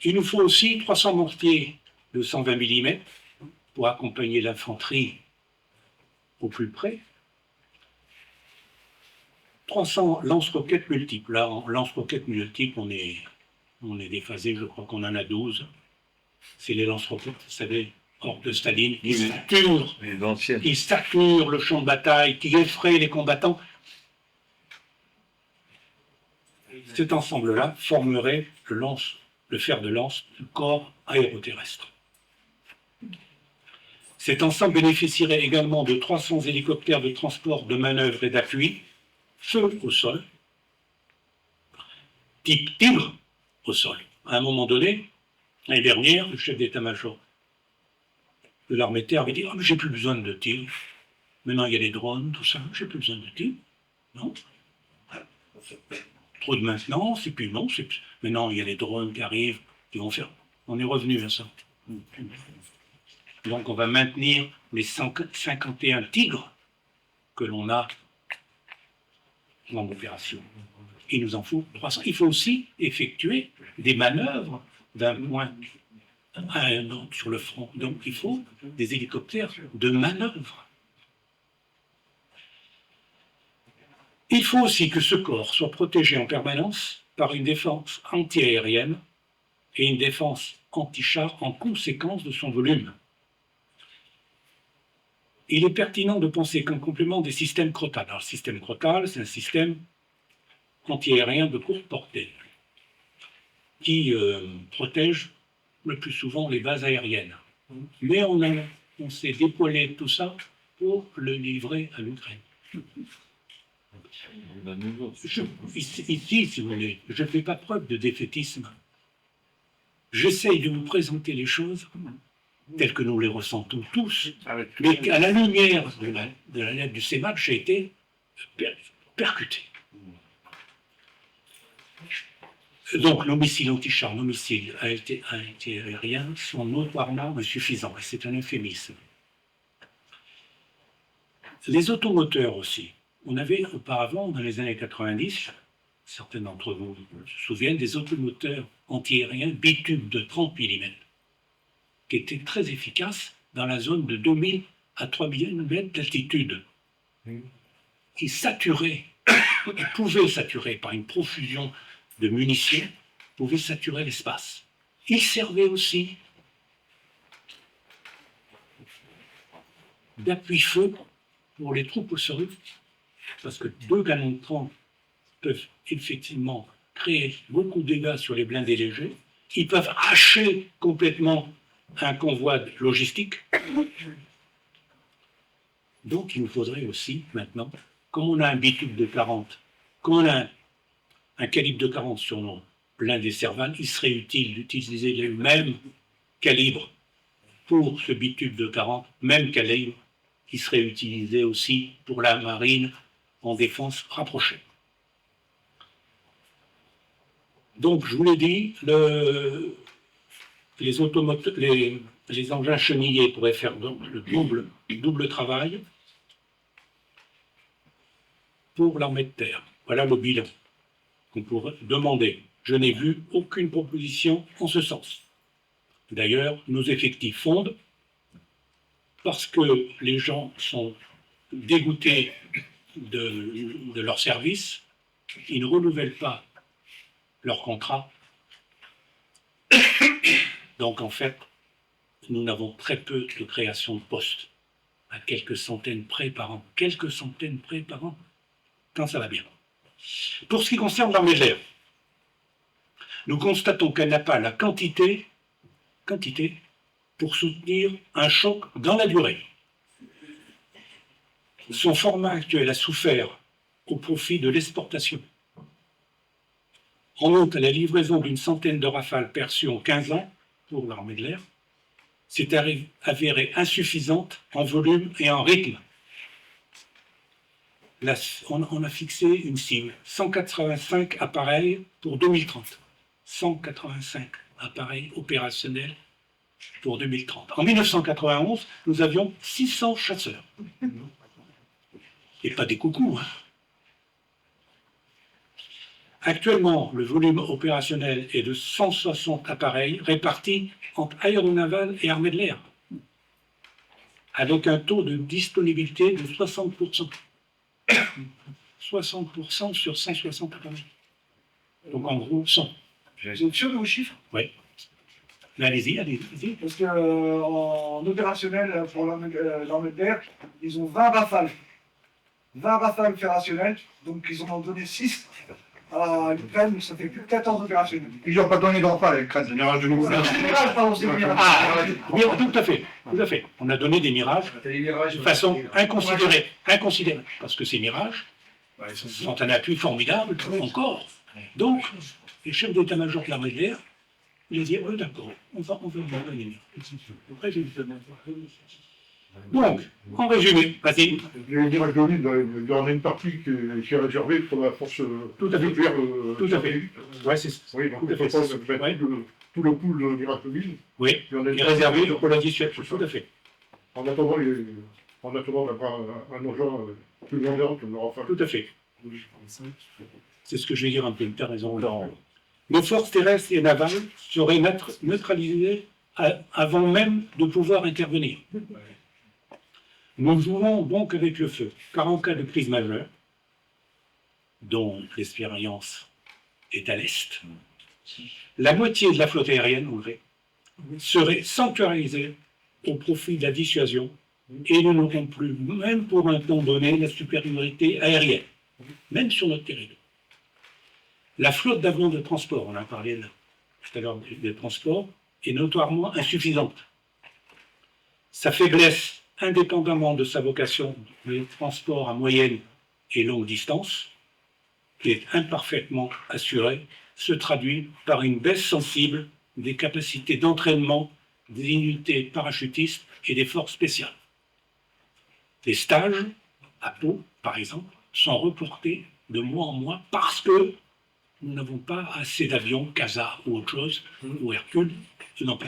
Il nous faut aussi 300 mortiers de 120 mm pour accompagner l'infanterie au plus près. 300 lance-roquettes multiples. Là, en lance-roquettes multiples, on est déphasé, je crois qu'on en a 12. C'est les lance-roquettes, vous savez, hors de Staline, qui saturent le champ de bataille, qui effraient les combattants. Cet ensemble-là formerait le fer de lance du corps aéroterrestre. Cet ensemble bénéficierait également de 300 hélicoptères de transport, de manœuvre et d'appui, ceux au sol, type Tigre au sol. À un moment donné, l'année dernière, le chef d'état-major de l'armée de terre avait dit « Ah, mais j'ai plus besoin de tigres. Maintenant, il y a les drones, tout ça. J'ai plus besoin de tigres. Non. Trop de maintenance, et puis non. Maintenant, il y a les drones qui arrivent, qui vont faire. On est revenu à ça. Donc, on va maintenir les 51 tigres que l'on a en opération. Il nous en faut 300. Il faut aussi effectuer des manœuvres d'un point à un autre sur le front. Donc il faut des hélicoptères de manœuvre. Il faut aussi que ce corps soit protégé en permanence par une défense antiaérienne et une défense anti-char en conséquence de son volume. Il est pertinent de penser qu'en complément des systèmes Crotale. Alors le système Crotale, c'est un système antiaérien de courte portée qui protège le plus souvent les bases aériennes. Mais on s'est dépoilé de tout ça pour le livrer à l'Ukraine. Ici, si vous voulez, je ne fais pas preuve de défaitisme. J'essaye de vous présenter les choses telles que nous les ressentons tous, mais à la lumière de la lettre du CEMAC, j'ai été percuté. Donc, nos missiles anti-chars, nos missiles anti-aériens sont notoirement insuffisants, et c'est un euphémisme. Les automoteurs aussi. On avait auparavant, dans les années 90, certains d'entre vous se souviennent, des automoteurs anti-aériens bitubes de 30 mm, qui étaient très efficaces dans la zone de 2000 à 3000 mètres d'altitude. Ils saturaient, ils pouvaient saturer par une profusion de munitions, pouvaient saturer l'espace. Ils servaient aussi d'appui-feu pour les troupes au sol, parce que 2 canons de 30 peuvent effectivement créer beaucoup de dégâts sur les blindés légers. Ils peuvent hacher complètement un convoi logistique. Donc il nous faudrait aussi maintenant, comme on a un bitube de 40, comme on a un calibre de 40 sur nos blindés Serval, il serait utile d'utiliser le même calibre pour ce bitube de 40, même calibre qui serait utilisé aussi pour la marine en défense rapprochée. Donc, je vous l'ai dit, les engins chenillés pourraient faire donc le double travail pour l'armée de terre. Voilà le bilan qu'on pourrait demander. Je n'ai vu aucune proposition en ce sens. D'ailleurs, nos effectifs fondent parce que les gens sont dégoûtés de leur service, ils ne renouvellent pas leur contrat. Donc en fait, nous n'avons très peu de création de postes, à quelques centaines près par an. Quelques centaines près par an, quand ça va bien. Pour ce qui concerne l'armée de l'air, nous constatons qu'elle n'a pas la quantité pour soutenir un choc dans la durée. Son format actuel a souffert au profit de l'exportation. En outre, la livraison d'une centaine de Rafales perçues en 15 ans pour l'armée de l'air s'est avérée insuffisante en volume et en rythme. On a fixé une cible, 185 appareils pour 2030. 185 appareils opérationnels pour 2030. En 1991, nous avions 600 chasseurs. Et pas des coucous, hein. Actuellement, le volume opérationnel est de 160 appareils répartis entre aéronavale et armée de l'air, avec un taux de disponibilité de 60%. 60% sur 160 appareils. Donc en gros, 100. Vous êtes sûr de vos chiffres? Oui. Allez-y. Parce qu'en opérationnel pour l'armée de l'air, ils ont 20 Rafales. 20 Rafales opérationnels, donc ils en ont donné 6 à l'Ukraine, ça fait plus de 14 opérationnels. Ils n'ont pas donné d'enfants à l'Ukraine. Tout à fait. On a donné des mirages de façon inconsidérée, parce que ces mirages sont un appui formidable encore. Donc, les chefs d'état-major de l'armée de l'air, ils disent, oui, d'accord, on va donner. Donc, en résumé, vas-y. Les mirages de l'île, il y en a une partie qui est réservée pour la force nucléaire. Tout à fait. Ouais, c'est ça. Oui, donc il ne faut pas mettre tout le pool de mirages de l'île. Oui, il est réservé pour la dissuasion, tout à fait. En attendant d'avoir un engin plus grandeur que le Rafale. Tout à fait. C'est ce que je vais dire un peu, tu as raison. Nos forces terrestres et navales seraient neutralisées avant même de pouvoir intervenir. Nous jouons donc avec le feu, car en cas de crise majeure, dont l'expérience est à l'Est, la moitié de la flotte aérienne, en vrai, serait sanctuarisée au profit de la dissuasion, et nous n'aurons plus, même pour un temps donné, la supériorité aérienne, même sur notre territoire. La flotte d'avions de transport, on a parlé tout à l'heure des transports, est notoirement insuffisante. Sa faiblesse, indépendamment de sa vocation de transport à moyenne et longue distance, qui est imparfaitement assurée, se traduit par une baisse sensible des capacités d'entraînement des unités parachutistes et des forces spéciales. Les stages à Pau, par exemple, sont reportés de mois en mois parce que nous n'avons pas assez d'avions, CASA ou autre chose, ou Hercule, non pas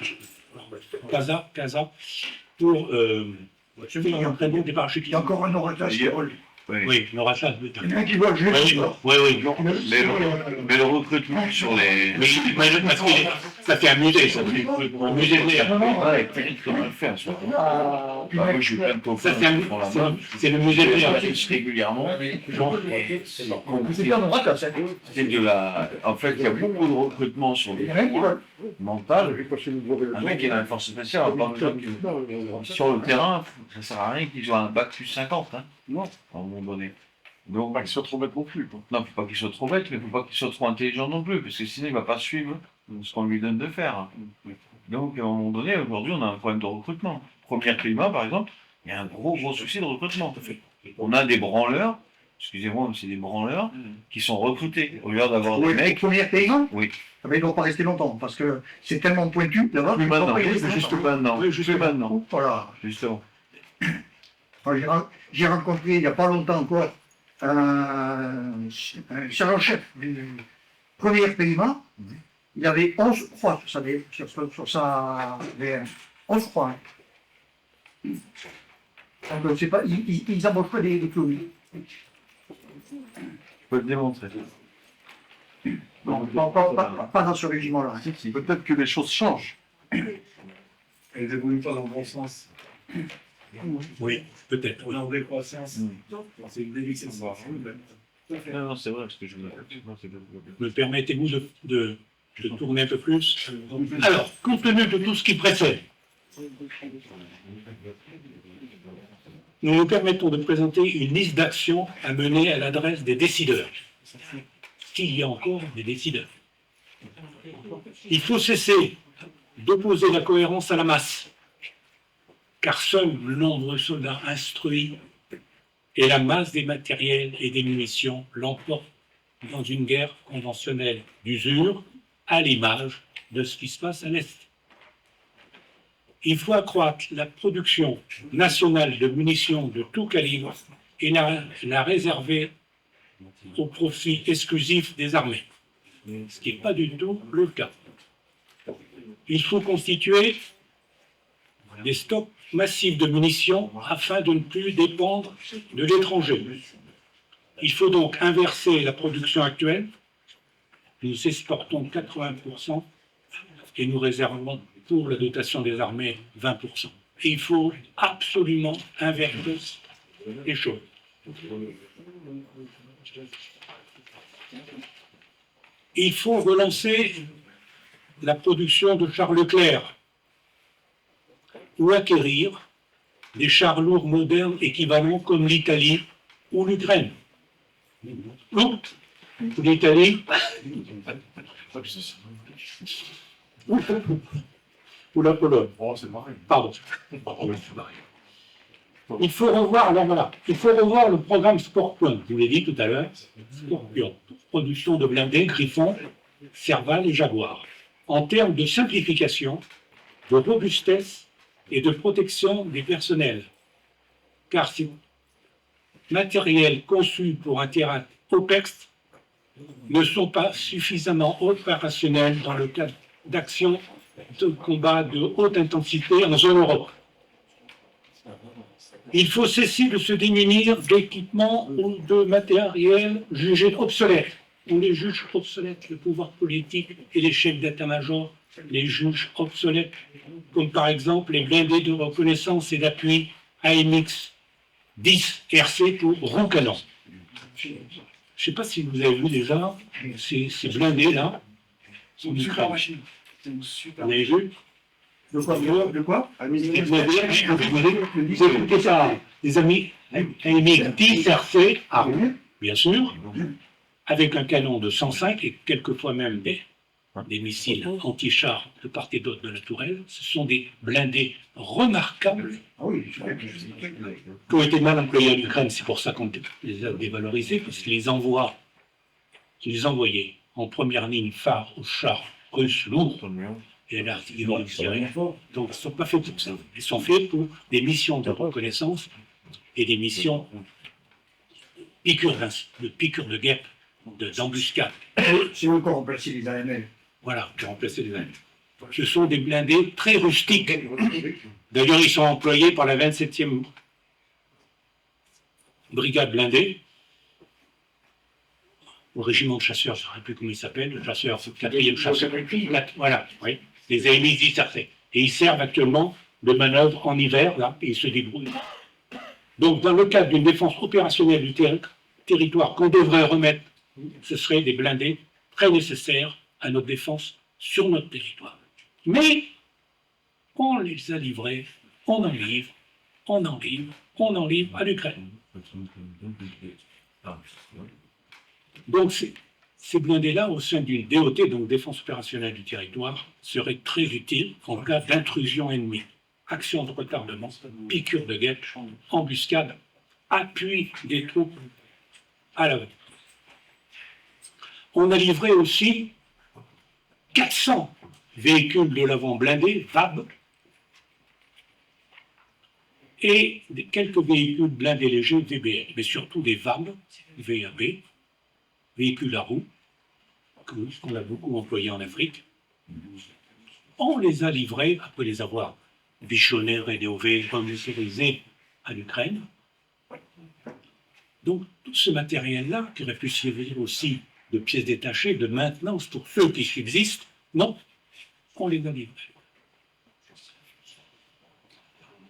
CASA, pour entraîner des parachutistes. Il y a encore un oratage qui roule. Oui, il y aura ça. Il y en a qui volent juste. Oui. Mais le recrutement sur les. Mais parce que ça fait un musée, ça. Un musée de l'air. Ouais, comment le faire, ça. Moi, je suis plein de copains qui font là-bas. C'est le musée de l'air. Régulièrement. C'est bien, on va ça. C'est de la. En fait, il y a beaucoup de recrutement sur les points mentales. Un mec qui est dans la force spéciale, sur le terrain, ça ne sert à rien qu'il soit un bac plus 50. Hein. Non. À un moment donné. Donc, Pas qu'ils soient trop bêtes non plus. non, il ne faut pas qu'il soit trop bête, mais il ne faut pas qu'il soit trop intelligent non plus, parce que sinon il ne va pas suivre ce qu'on lui donne de faire. Donc, à un moment donné, aujourd'hui, on a un problème de recrutement. Premier climat, par exemple, il y a un gros souci de recrutement. On a des branleurs, excusez-moi, mais c'est des branleurs qui sont recrutés. Au lieu d'avoir des mecs. Première paysan. Oui. Mais ils ne vont pas rester longtemps, parce que c'est tellement pointu, là-bas. Plus maintenant, juste maintenant. Oui, juste maintenant. Voilà. Justement. J'ai rencontré il n'y a pas longtemps encore un sergent-chef du premier paiement. Il avait 11 croix sur sa VM. 11 croix. Donc, c'est pas, ils embauchent pas des clowns. Je peux le démontrer. Non, pas dans ce régiment-là. Peut-être que les choses changent. Elles n'évoluent pas dans le bon sens. Oui, peut-être. On est en décroissance. C'est une délication. Non, c'est vrai, parce que je me. Me permettez-vous de tourner un peu plus? Alors, compte tenu de tout ce qui précède, nous nous permettons de présenter une liste d'actions à mener à l'adresse des décideurs. S'il y a encore des décideurs. Il faut cesser d'opposer la cohérence à la masse, car seul le nombre de soldats instruits et la masse des matériels et des munitions l'emportent dans une guerre conventionnelle d'usure, à l'image de ce qui se passe à l'Est. Il faut accroître la production nationale de munitions de tout calibre et la réserver au profit exclusif des armées, ce qui n'est pas du tout le cas. Il faut constituer des stocks massifs de munitions afin de ne plus dépendre de l'étranger. Il faut donc inverser la production actuelle. Nous exportons 80% et nous réservons pour la dotation des armées 20%. Et il faut absolument inverser les choses. Il faut relancer la production de chars Leclerc ou acquérir des chars lourds modernes équivalents comme l'Italie ou l'Ukraine. L'Italie ou la Pologne. Oh, c'est marrant. Pardon. Il faut revoir, alors voilà, il faut revoir le programme Scorpion, je vous l'ai dit tout à l'heure, Scorpion, production de blindés, Griffon, Serval et Jaguar, en termes de simplification, de robustesse et de protection des personnels. Car ces matériels conçus pour un terrain OPEX ne sont pas suffisamment opérationnels dans le cadre d'actions de combat de haute intensité en zone Europe. Il faut cesser de se démunir d'équipements ou de matériel jugés obsolètes. On les juge obsolètes, le pouvoir politique et les chefs d'état-major les jugent obsolètes, comme par exemple les blindés de reconnaissance et d'appui AMX 10 RC pour roues-canon. Je ne sais pas si vous avez vu déjà ces blindés-là. C'est une super machine. C'est une super Vous avez vu? De quoi Vous écoutez ça, les amis, AMX 10 RC à roues, bien sûr, avec un canon de 105 et quelquefois même des missiles anti-chars de part et d'autre de la tourelle. Ce sont des blindés remarquables qui ont été mal employés en Ukraine. C'est pour ça qu'on les a dévalorisés, parce qu'ils les envoyaient en première ligne phare aux chars russes lourds et à l'artillerie syrienne. Donc ils ne sont pas faits pour ça. Ils sont faits pour des missions de reconnaissance et des missions de piqûres de guêpe, d'embuscade. C'est eux qui ont remplacé les AML. Voilà, qui ont remplacé les AML. Ce sont des blindés très rustiques. D'ailleurs, ils sont employés par la 27e brigade blindée, au régiment de chasseurs, je ne sais plus comment il s'appelle, le chasseur, 4e chasseur. Voilà, oui, les AMX 10 RC. Et ils servent actuellement de manœuvre en hiver, là, et ils se débrouillent. Donc, dans le cadre d'une défense opérationnelle du territoire qu'on devrait remettre, ce seraient des blindés très nécessaires à notre défense sur notre territoire. Mais on les a livrés, on en livre à l'Ukraine. Donc Ces blindés-là, au sein d'une DOT, donc Défense opérationnelle du territoire, seraient très utiles en cas d'intrusion ennemie. Action de retardement, piqûre de guêpe, embuscade, appui des troupes à l'avant. On a livré aussi 400 véhicules de l'avant blindés, VAB, et quelques véhicules blindés légers, VBR, mais surtout des VAB, VAB, véhicules à roues, qu'on a beaucoup employés en Afrique. On les a livrés, après les avoir bichonnés, rénovés, commercialisés à l'Ukraine. Donc, tout ce matériel-là, qui aurait pu servir aussi de pièces détachées, de maintenance pour ceux qui subsistent, non, on les a livrés.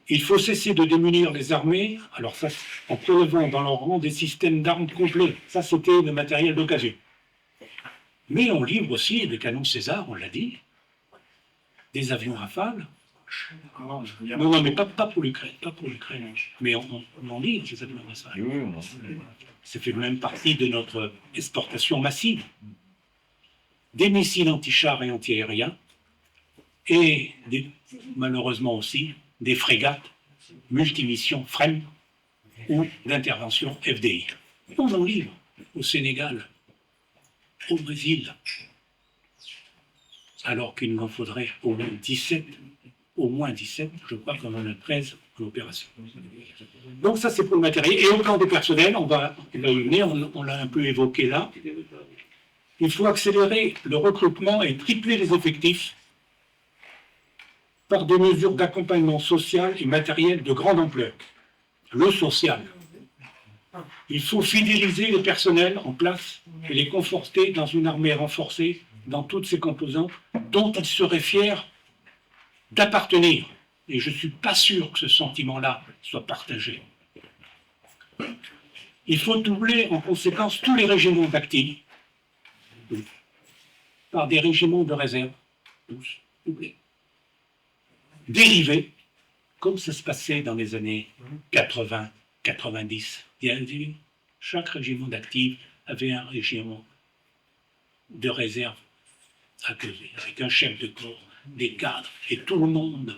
Il faut cesser de démunir les armées, alors ça, en prélevant dans leur rang des systèmes d'armes complets. Ça, c'était le matériel d'occasion. Mais on livre aussi des canons César, on l'a dit, des avions Rafale. Non, mais pas pour l'Ukraine, mais on en livre ces avions Rafale. Ça fait même partie de notre exportation massive. Des missiles anti-chars et anti-aériens, et malheureusement aussi des frégates multimissions FREM ou d'intervention FDI. On en livre au Sénégal, au Brésil, alors qu'il nous en faudrait au moins 17, je crois qu'on en a 13 en opération. Donc ça c'est pour le matériel. Et au plan des personnels, on l'a un peu évoqué là, il faut accélérer le recrutement et tripler les effectifs par des mesures d'accompagnement social et matériel de grande ampleur. Le social. Il faut fidéliser les personnels en place et les conforter dans une armée renforcée dans toutes ses composantes dont ils seraient fiers d'appartenir. Et je ne suis pas sûr que ce sentiment-là soit partagé. Il faut doubler en conséquence tous les régiments d'actifs par des régiments de réserve, tous doublés. Dérivés, comme ça se passait dans les années 80, 90. Chaque régiment d'actifs avait un régiment de réserve à côté, avec un chef de corps, des cadres, et tout le monde,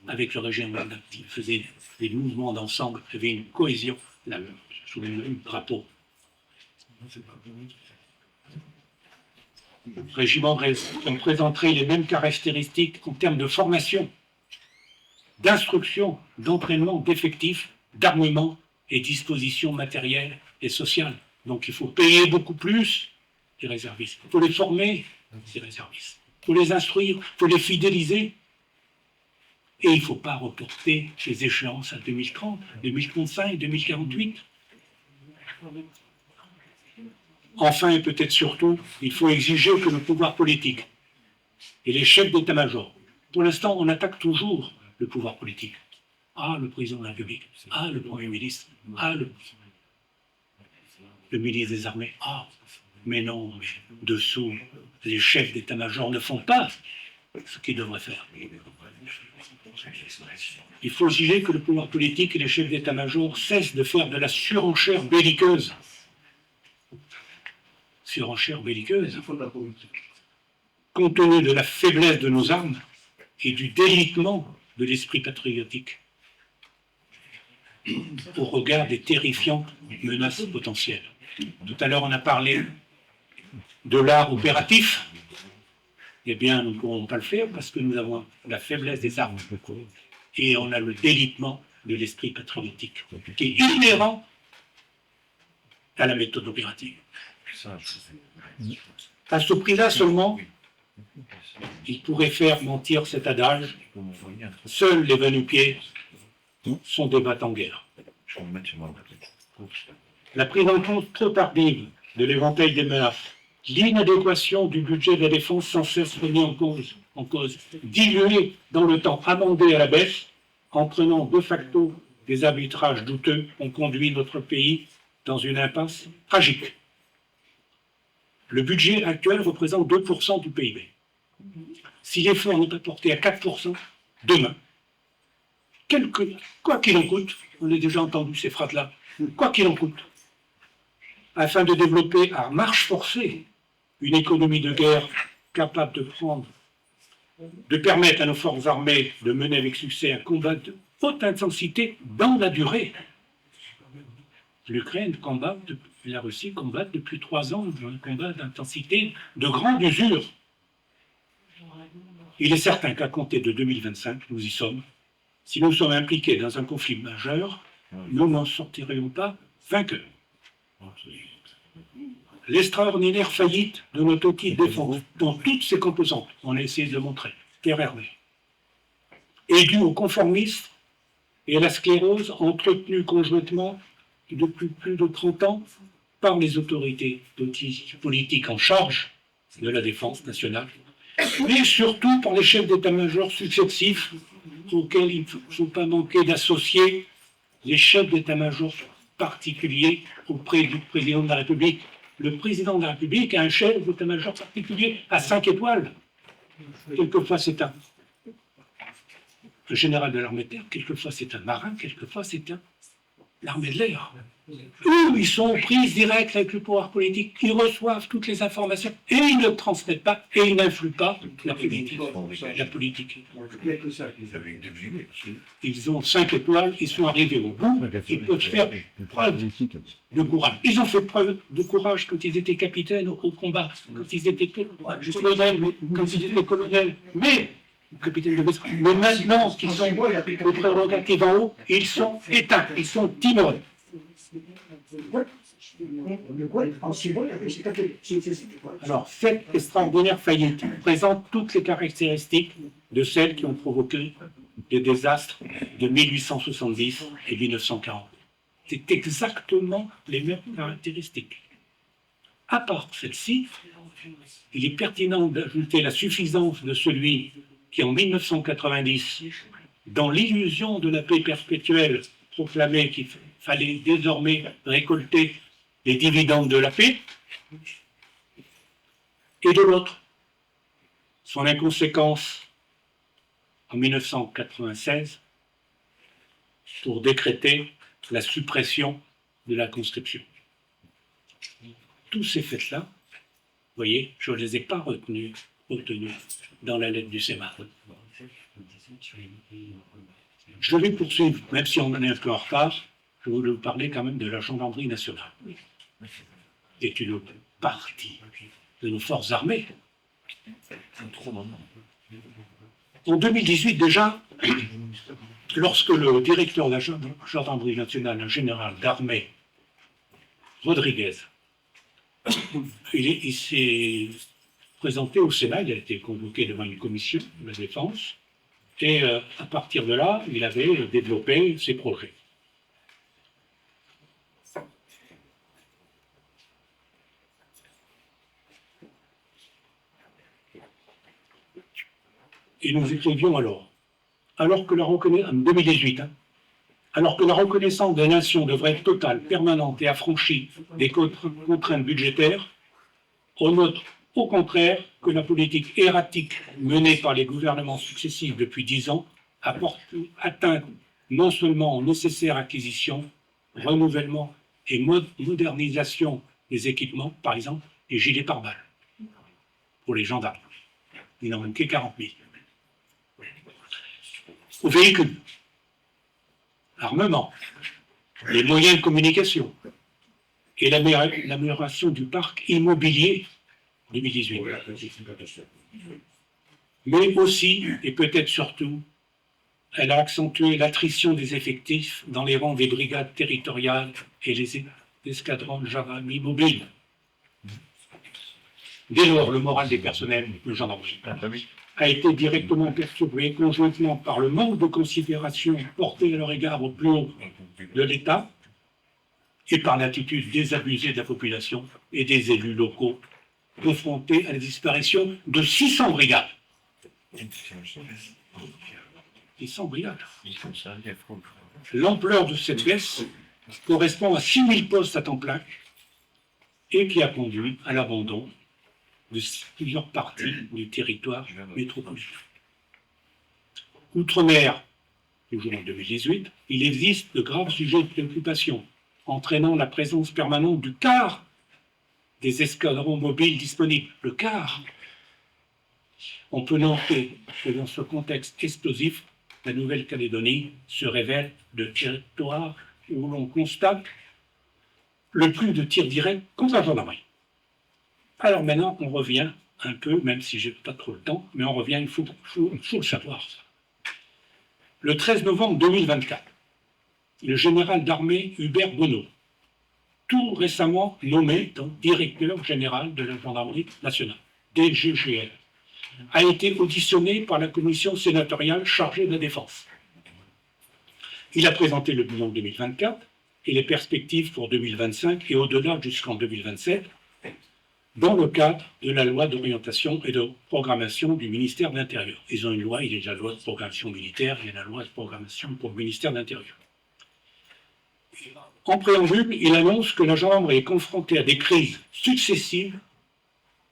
avec le régiment d'actifs, faisait des mouvements d'ensemble, avait une cohésion sous le même drapeau. Le régiment présenterait les mêmes caractéristiques en termes de formation, d'instruction, d'entraînement, d'effectifs, d'armement et dispositions matérielles et sociales. Donc il faut payer beaucoup plus les réservistes. Il faut les former, ces réservistes. Il faut les instruire, il faut les fidéliser. Et il ne faut pas reporter les échéances à 2030, 2035, 2048. Enfin, et peut-être surtout, il faut exiger que le pouvoir politique et les chefs d'état-major, pour l'instant, on attaque toujours le pouvoir politique. Ah, le président de la République. Ah, le Premier ministre. Ah, le ministre des Armées. Ah, mais non, mais dessous, les chefs d'état-major ne font pas ce qu'ils devraient faire. Il faut exiger que le pouvoir politique et les chefs d'état-major cessent de faire de la surenchère belliqueuse. Surenchère belliqueuse. Compte tenu de la faiblesse de nos armes et du délitement de l'esprit patriotique au regard des terrifiantes menaces potentielles. Tout à l'heure, on a parlé de l'art opératif. Eh bien, nous ne pourrons pas le faire parce que nous avons la faiblesse des armes et on a le délitement de l'esprit patriotique qui est inhérent à la méthode opérative. À ce prix-là seulement, il pourrait faire mentir cet adage. Seuls les va-nu-pieds sont des battants en guerre. La prise en compte trop tardive de l'éventail des menaces, l'inadéquation du budget de la défense sans cesse remis en cause, dilué dans le temps, amendé à la baisse, entraînant de facto des arbitrages douteux, ont conduit notre pays dans une impasse tragique. Le budget actuel représente 2% du PIB. Si l'effort n'est pas porté à 4% demain, quoi qu'il en coûte, on a déjà entendu ces phrases-là, quoi qu'il en coûte, afin de développer à marche forcée une économie de guerre capable de permettre à nos forces armées de mener avec succès un combat de haute intensité dans la durée. L'Ukraine combat, la Russie combat depuis 3 ans un combat d'intensité de grande usure. Il est certain qu'à compter de 2025, nous y sommes. Si nous sommes impliqués dans un conflit majeur, nous n'en sortirions pas vainqueurs. L'extraordinaire faillite de notre outil de défense, dans toutes ses composantes, on a essayé de le montrer, terre-armée, est due au conformisme et à la sclérose entretenue conjointement depuis plus de 30 ans par les autorités politiques en charge de la défense nationale, mais surtout par les chefs d'état-major successifs auxquels il ne faut pas manquer d'associer les chefs d'état-major particuliers auprès du président de la République. Le président de la République a un chef d'état-major particulier à 5 étoiles. Quelquefois c'est un général de l'armée de terre, quelquefois c'est un marin, quelquefois c'est l'armée de l'air. Eux, ils sont en prise directe avec le pouvoir politique, ils reçoivent toutes les informations et ils ne transmettent pas et ils n'influent pas la politique. Ils ont 5 étoiles, ils sont arrivés au bout, ils peuvent faire preuve de courage. Ils ont fait preuve de courage quand ils étaient capitaines au combat, quand ils étaient colonels, mais capitaine de vaisseau. Mais maintenant qu'ils sont aux prérogatives en haut, ils sont éteints, ils sont timorés. Alors, cette extraordinaire faillite présente toutes les caractéristiques de celles qui ont provoqué les désastres de 1870 et 1940. C'est exactement les mêmes caractéristiques. À part celle-ci, il est pertinent d'ajouter la suffisance de celui qui, en 1990, dans l'illusion de la paix perpétuelle, proclamait qu'il fallait désormais récolter les dividendes de la paix, et de l'autre, son inconséquence en 1996 pour décréter la suppression de la conscription. Tous ces faits-là, vous voyez, je ne les ai pas retenus dans la lettre du Sénat. Je vais poursuivre, même si on en est un peu en retard, je voulais vous parler quand même de la gendarmerie nationale. C'est une partie de nos forces armées. En 2018 déjà, lorsque le directeur de la gendarmerie nationale, un général d'armée, Rodriguez, il s'est présenté au Sénat, il a été convoqué devant une commission de la défense, et à partir de là, il avait développé ses projets. Et nous écrivions alors que la reconnaissance, en 2018, alors que la reconnaissance de la nation devrait être totale, permanente et affranchie des contraintes budgétaires, on note au contraire que la politique erratique menée par les gouvernements successifs depuis 10 ans a porté atteinte non seulement aux nécessaires acquisitions, renouvellement et modernisation des équipements, par exemple les gilets pare-balles pour les gendarmes. Il en manquait 40 000. Aux véhicules, l'armement, les moyens de communication et l'amélioration du parc immobilier 2018. Mais aussi, et peut-être surtout, elle a accentué l'attrition des effectifs dans les rangs des brigades territoriales et les escadrons de gendarmerie mobile. Dès lors, le moral des personnels de gendarmerie a été directement perturbé conjointement par le manque de considération portée à leur égard au plus haut de l'État et par l'attitude désabusée de la population et des élus locaux confrontés à la disparition de 600 brigades. 600 brigades. L'ampleur de cette baisse correspond à 6 000 postes à temps plein et qui a conduit à l'abandon de plusieurs parties du territoire métropolitain. Outre-mer, toujours en 2018, il existe de graves sujets de préoccupation, entraînant la présence permanente du quart des escadrons mobiles disponibles. Le quart. On peut noter que dans ce contexte explosif, la Nouvelle-Calédonie se révèle le territoire où l'on constate le plus de tirs directs contre la gendarmerie. Alors maintenant, on revient un peu, même si je n'ai pas trop le temps, mais on revient, il faut le savoir. Le 13 novembre 2024, le général d'armée Hubert Bonneau, tout récemment nommé directeur général de la gendarmerie nationale, DGGN, a été auditionné par la commission sénatoriale chargée de la défense. Il a présenté le bilan 2024 et les perspectives pour 2025 et au-delà jusqu'en 2027, dans le cadre de la loi d'orientation et de programmation du ministère de l'Intérieur. Ils ont une loi, il y a la loi de programmation militaire, il y a la loi de programmation pour le ministère de l'Intérieur. En préambule, il annonce que la gendarmerie est confrontée à des crises successives,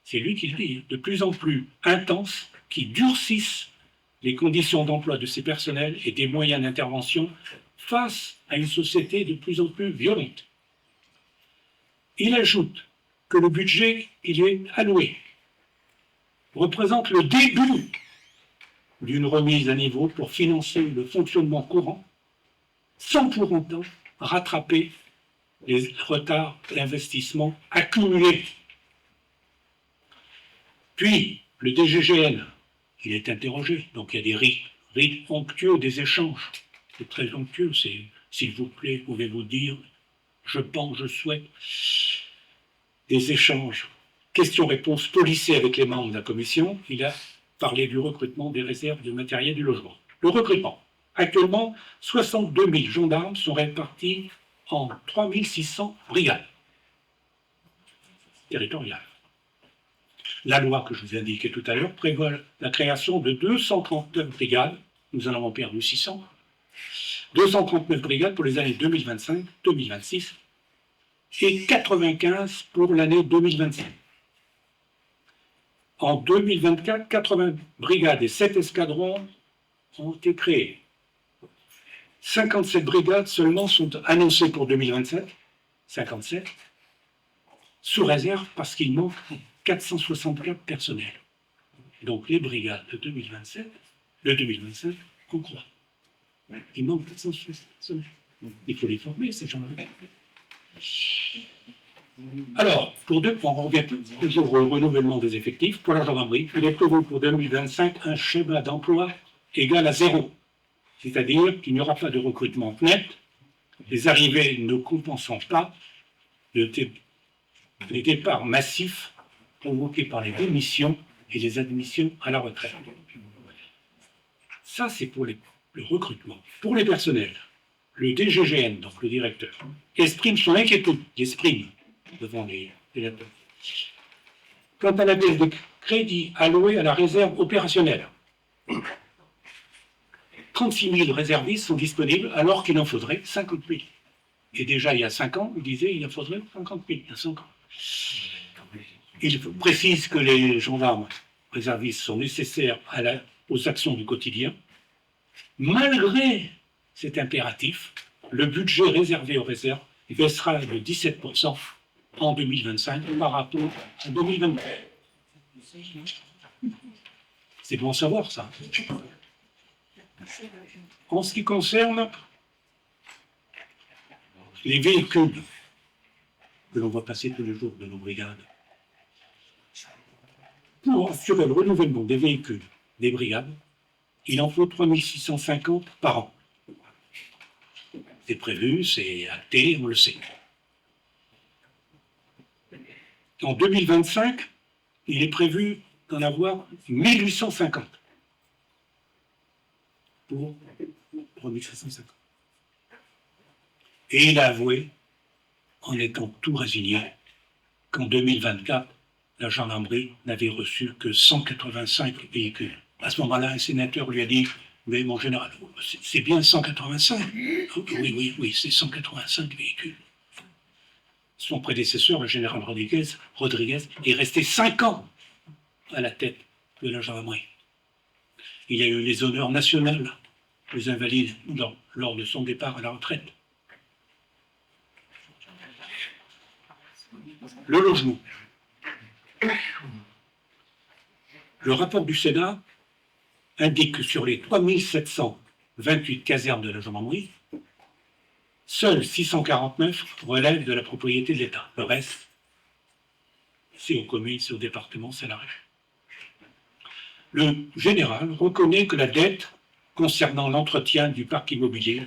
c'est lui qui le dit, de plus en plus intenses, qui durcissent les conditions d'emploi de ses personnels et des moyens d'intervention face à une société de plus en plus violente. Il ajoute que le budget qui est alloué représente le début d'une remise à niveau pour financer le fonctionnement courant, sans pour autant rattraper les retards d'investissement accumulés. Puis, le DGGN, il est interrogé, donc il y a des rythmes onctueux, des échanges. C'est très onctueux, c'est « s'il vous plaît, pouvez-vous dire, je pense, je souhaite ». Des échanges, questions-réponses policées avec les membres de la commission. Il a parlé du recrutement des réserves de matériel du logement. Le recrutement. Actuellement, 62 000 gendarmes sont répartis en 3 600 brigades territoriales. La loi que je vous ai indiquée tout à l'heure prévoit la création de 239 brigades. Nous en avons perdu 600. 239 brigades pour les années 2025, 2026 et 95 pour l'année 2025. En 2024, 80 brigades et 7 escadrons ont été créés. 57 brigades seulement sont annoncées pour 2027, 57, sous réserve parce qu'il manque 464 personnels. Donc les brigades de 2027, de 2025, on croit. Il manque 460 personnels. Il faut les former, ces gens-là. Alors, on revient toujours au renouvellement des effectifs. Pour la gendarmerie, il est prévu pour 2025 un schéma d'emploi égal à 0. C'est-à-dire qu'il n'y aura pas de recrutement net, les arrivées ne compensant pas les départs massifs provoqués par les démissions et les admissions à la retraite. Ça, c'est pour le recrutement. Pour les personnels, le DGGN, donc le directeur, exprime son inquiétude, devant les lecteurs. Quant à la baisse de crédit alloué à la réserve opérationnelle, 36 000 réservistes sont disponibles alors qu'il en faudrait 50 000. Et déjà, il y a 5 ans, il disait qu'il en faudrait 50 000. Il y a 5 ans. Il précise que les gendarmes réservistes sont nécessaires aux actions du quotidien. Malgré cet impératif, le budget réservé aux réserves baissera de 17% en 2025 par rapport à 2024. C'est bon à savoir, ça. En ce qui concerne les véhicules que l'on voit passer tous les jours de nos brigades, pour assurer le renouvellement des véhicules des brigades, il en faut 3 650 par an. C'est prévu, c'est acté, on le sait. En 2025, il est prévu d'en avoir 1850 pour 3750. Et il a avoué, en étant tout résigné, qu'en 2024, la gendarmerie n'avait reçu que 185 véhicules. À ce moment-là, un sénateur lui a dit « Mais mon général, c'est bien 185 ?» Oui, c'est 185 véhicules. Son prédécesseur, le général Rodriguez, est resté 5 ans à la tête de la gendarmerie. Il a eu les honneurs nationaux, les invalides, lors de son départ à la retraite. Le logement. Le rapport du Sénat indique que sur les 3728 casernes de la gendarmerie, seules 649 relèvent de la propriété de l'État. Le reste, c'est aux communes, c'est aux départements, c'est à la région. Le général reconnaît que la dette concernant l'entretien du parc immobilier,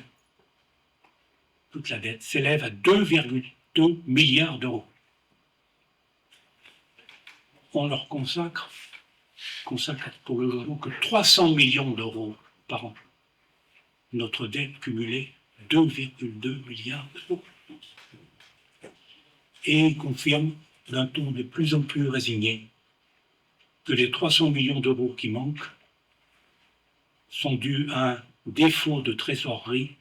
toute la dette, s'élève à 2,2 milliards d'euros. On leur consacre pour le logement que 300 millions d'euros par an. Notre dette cumulée, 2,2 milliards d'euros. Et il confirme d'un ton de plus en plus résigné que les 300 millions d'euros qui manquent sont dus à un défaut de trésorerie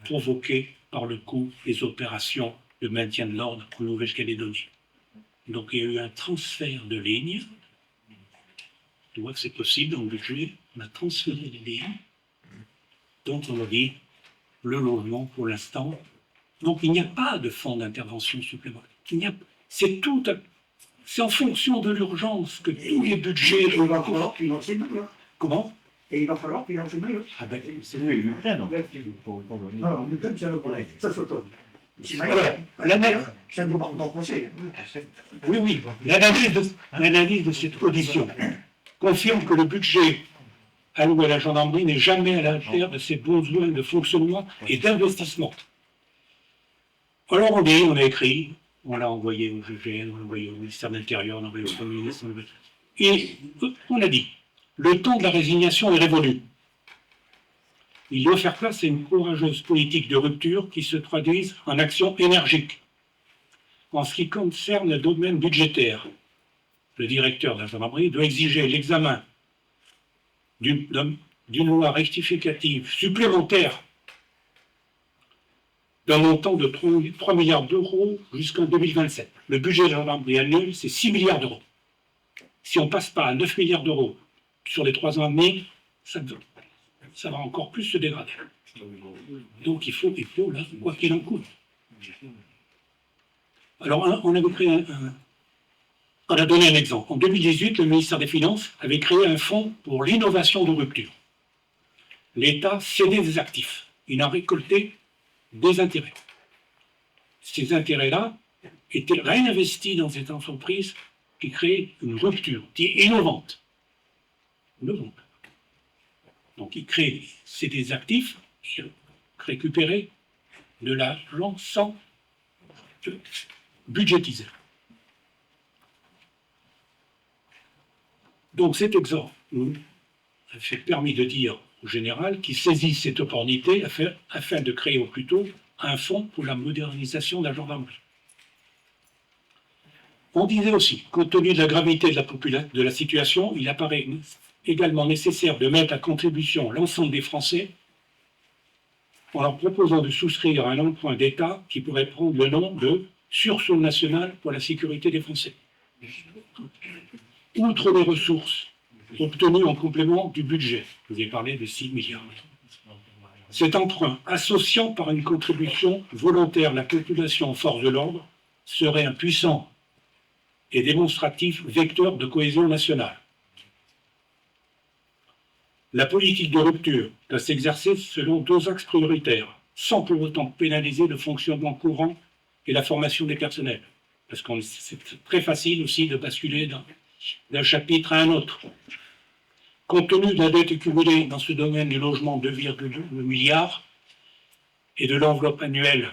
provoqué par le coût des opérations de maintien de l'ordre en Nouvelle-Calédonie. Donc il y a eu un transfert de lignes. Tu vois que c'est possible dans le budget, on a transféré les lignes. Donc on a dit le logement pour l'instant. Donc il n'y a pas de fonds d'intervention supplémentaire. C'est en fonction de l'urgence que tous les budgets. Il va falloir financer mieux. Comment? Et il va falloir financer mieux. Ah ben, C'est l'Ukraine. Non, l'Ukraine, c'est le problème. Ça, c'est autre chose. Ça ne va pas en penser. oui. L'analyse de cette audition confirme que le budget alloué à la gendarmerie n'est jamais à la hauteur de ses besoins de fonctionnement et d'investissement. Alors on a écrit, on l'a envoyé au GGN, on l'a envoyé au ministère de l'Intérieur, on l'a envoyé au Premier ministre, et on a dit, le temps de la résignation est révolu. Il doit faire place à une courageuse politique de rupture qui se traduise en actions énergiques. En ce qui concerne le domaine budgétaire, le directeur de la gendarmerie doit exiger l'examen d'une loi rectificative supplémentaire d'un montant de 3 milliards d'euros jusqu'en 2027. Le budget de la gendarmerie annuel, c'est 6 milliards d'euros. Si on ne passe pas à 9 milliards d'euros sur les 3 ans à venir, ça va encore plus se dégrader. Donc il faut là, quoi qu'il en coûte. Alors, on avait créé on a donné un exemple. En 2018, le ministère des Finances avait créé un fonds pour l'innovation de rupture. L'État cédait des actifs. Il en récoltait des intérêts. Ces intérêts-là étaient réinvestis dans cette entreprise qui crée une rupture, qui est innovante. Donc, il crée des actifs, récupérer de l'argent sans budgétiser. Donc cet exemple a fait permis de dire au général qu'il saisit cette opportunité afin de créer au plus tôt un fonds pour la modernisation de la gendarmerie. On disait aussi, compte tenu de la gravité de la situation, il apparaît également nécessaire de mettre à contribution l'ensemble des Français en leur proposant de souscrire à un emprunt d'État qui pourrait prendre le nom de sursaut national pour la sécurité des Français. Outre les ressources obtenues en complément du budget, je vous ai parlé de 6 milliards. Cet emprunt, associant par une contribution volontaire la population aux forces de l'ordre, serait un puissant et démonstratif vecteur de cohésion nationale. La politique de rupture doit s'exercer selon 2 axes prioritaires, sans pour autant pénaliser le fonctionnement courant et la formation des personnels. Parce que c'est très facile aussi de basculer d'un chapitre à un autre. Compte tenu de la dette accumulée dans ce domaine du logement de 2,2 milliards et de l'enveloppe annuelle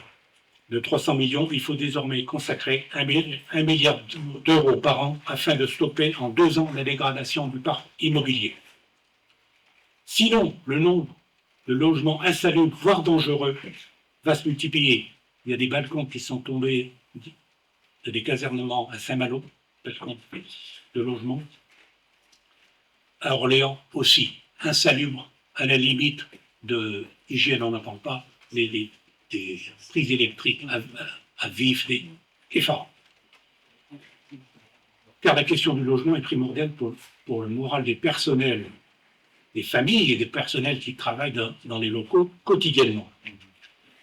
de 300 millions, il faut désormais consacrer 1 milliard d'euros par an afin de stopper en 2 ans la dégradation du parc immobilier. Sinon, le nombre de logements insalubres, voire dangereux, va se multiplier. Il y a des balcons qui sont tombés de des casernements à Saint-Malo, balcons de logements. À Orléans aussi, insalubres, à la limite de hygiène, on n'en parle pas, des prises électriques à vif, effarants. Car la question du logement est primordiale pour le moral des personnels, des familles et des personnels qui travaillent dans les locaux quotidiennement.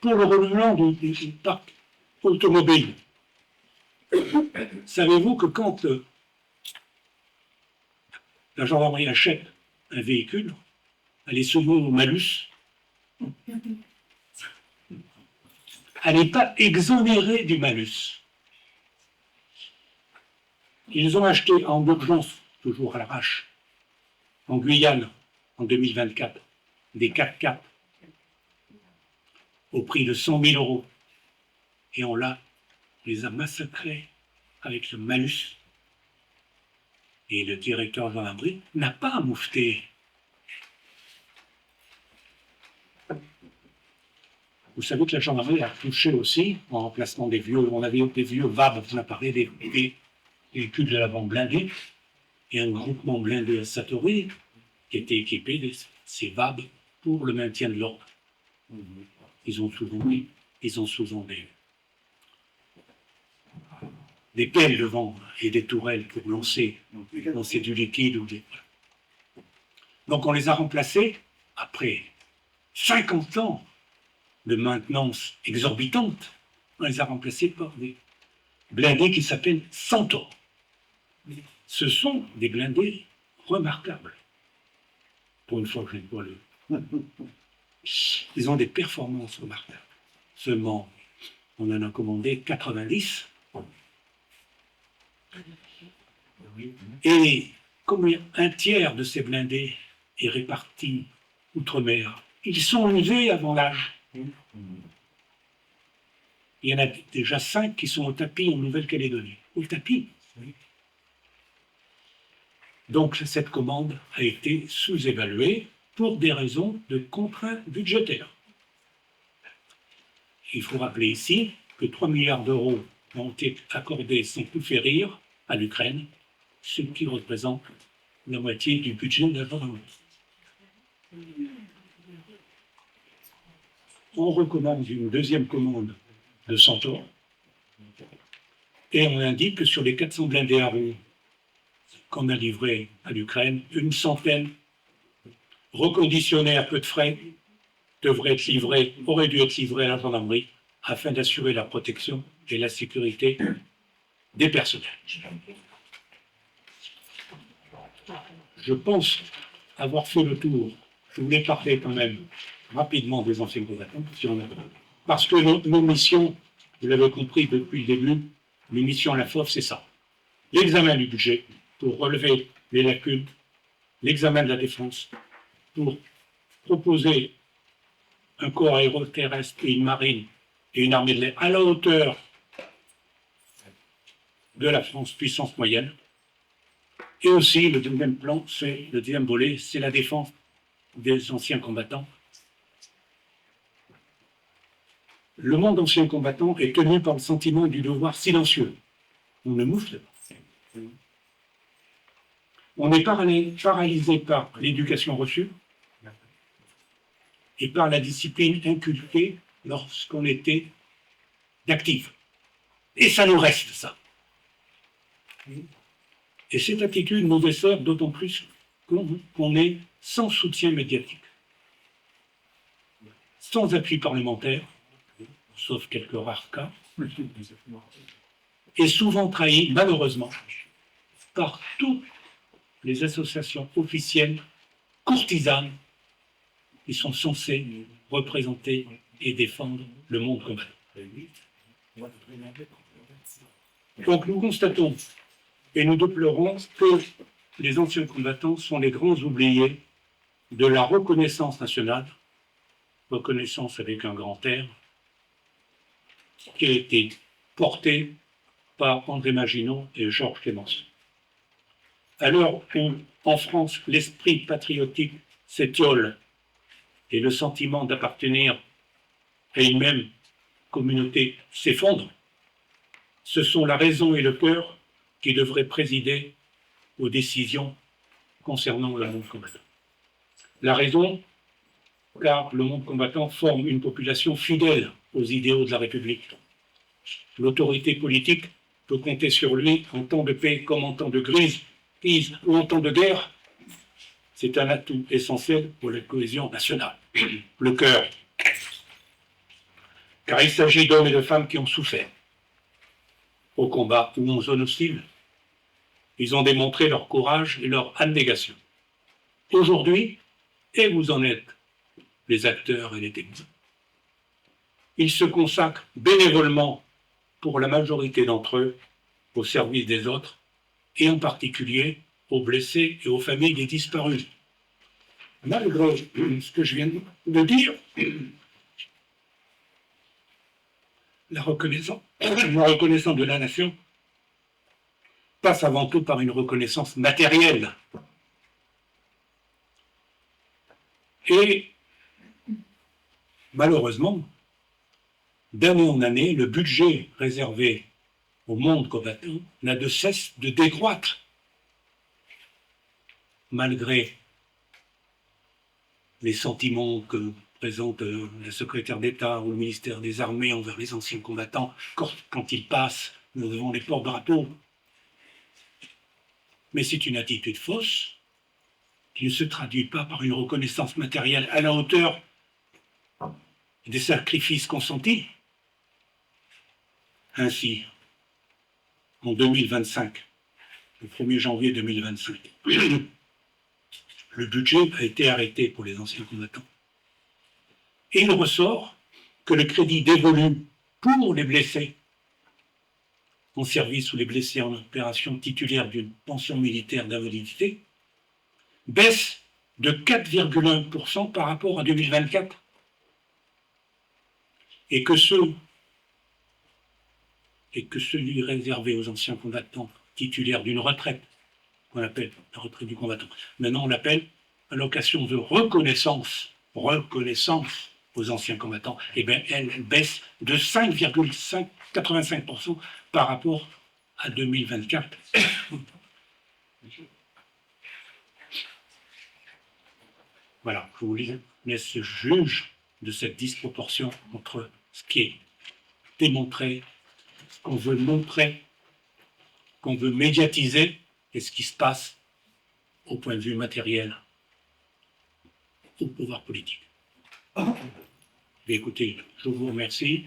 Pour le renouvellement du parc automobile, Savez-vous que quand la gendarmerie achète un véhicule, elle est soumise au malus, elle n'est pas exonérée du malus. Ils ont acheté en urgence, toujours à l'arrache, en Guyane, en 2024, des 4x4 au prix de 100 000 euros. Et on les a massacrés avec le malus. Et le directeur de gendarmerie n'a pas moufté. Vous savez que la gendarmerie a touché aussi, en remplacement des vieux, on avait des vieux VAB, on a parlé des véhicules de l'avant blindés, et un groupement blindé à Satori qui était équipé de ces VAB pour le maintien de l'ordre. Ils ont souvent des pelles devant et des tourelles pour lancer du liquide. Donc on les a remplacés après 50 ans de maintenance exorbitante. On les a remplacés par des blindés qui s'appellent Centaure. Ce sont des blindés remarquables. Pour une fois que je ne vois le... Ils ont des performances remarquables. Seulement, on en a commandé 90. Et comme un tiers de ces blindés est réparti outre-mer, ils sont usés avant l'âge. Il y en a déjà 5 qui sont au tapis en Nouvelle-Calédonie. Au tapis. Donc cette commande a été sous-évaluée pour des raisons de contraintes budgétaires. Il faut rappeler ici que 3 milliards d'euros ont été accordés sans tout faire rire à l'Ukraine, ce qui représente la moitié du budget de la gendarmerie. On recommande une deuxième commande de Centaure et on indique que sur les 400 blindés à roues qu'on a livrés à l'Ukraine, une centaine reconditionnés à peu de frais auraient dû être livrés à la gendarmerie afin d'assurer la protection et la sécurité des personnels. Je pense avoir fait le tour. Je voulais parler quand même rapidement des anciens combattants, parce que nos missions, vous l'avez compris depuis le début, les missions à la FOF, c'est ça. L'examen du budget pour relever les lacunes, l'examen de la défense pour proposer un corps aéroterrestre et une marine et une armée de l'air à la hauteur de la France puissance moyenne. Et aussi, le deuxième plan, c'est le deuxième volet, c'est la défense des anciens combattants. Le monde ancien combattant est tenu par le sentiment du devoir silencieux. On ne moufle pas. On est paralysé par l'éducation reçue et par la discipline inculquée lorsqu'on était d'actifs. Et ça nous reste, ça. Et cette attitude nous dessert d'autant plus qu'on est sans soutien médiatique, sans appui parlementaire, sauf quelques rares cas, et souvent trahi, malheureusement, par toutes les associations officielles courtisanes qui sont censées représenter et défendre le monde combattant. Donc nous constatons et nous déplorons que les anciens combattants sont les grands oubliés de la reconnaissance nationale, reconnaissance avec un grand R, qui a été portée par André Maginot et Georges Clémenceau. À l'heure où, en France, l'esprit patriotique s'étiole et le sentiment d'appartenir à une même communauté s'effondre, ce sont la raison et le cœur qui devraient présider aux décisions concernant le monde combattant. La raison, car le monde combattant forme une population fidèle aux idéaux de la République. L'autorité politique peut compter sur lui en temps de paix comme en temps de crise ou en temps de guerre. C'est un atout essentiel pour la cohésion nationale. Le cœur. Car il s'agit d'hommes et de femmes qui ont souffert. au combat ou en zone hostile. Ils ont démontré leur courage et leur abnégation. Aujourd'hui, et vous en êtes les acteurs et les témoins, ils se consacrent bénévolement, pour la majorité d'entre eux, au service des autres, et en particulier aux blessés et aux familles des disparus. Malgré ce que je viens de dire, la reconnaissance de la nation passe avant tout par une reconnaissance matérielle. Et malheureusement, d'année en année, le budget réservé au monde combattant n'a de cesse de décroître, malgré les sentiments que présente la secrétaire d'État ou le ministère des Armées envers les anciens combattants quand ils passent devant les porte-drapeaux. Mais c'est une attitude fausse qui ne se traduit pas par une reconnaissance matérielle à la hauteur des sacrifices consentis. Ainsi, en 2025, le 1er janvier 2025, le budget a été arrêté pour les anciens combattants. Et il ressort que le crédit dévolu pour les blessés en service ou les blessés en opération titulaires d'une pension militaire d'invalidité baisse de 4,1% par rapport à 2024. Et que celui réservé aux anciens combattants titulaires d'une retraite, qu'on appelle la retraite du combattant, maintenant on l'appelle allocation de reconnaissance aux anciens combattants, et bien elle baisse de 5,85% par rapport à 2024. Voilà, je vous laisse juge de cette disproportion entre ce qui est démontré, ce qu'on veut montrer, qu'on veut médiatiser, et ce qui se passe au point de vue matériel, au pouvoir politique. Écoutez, je vous remercie.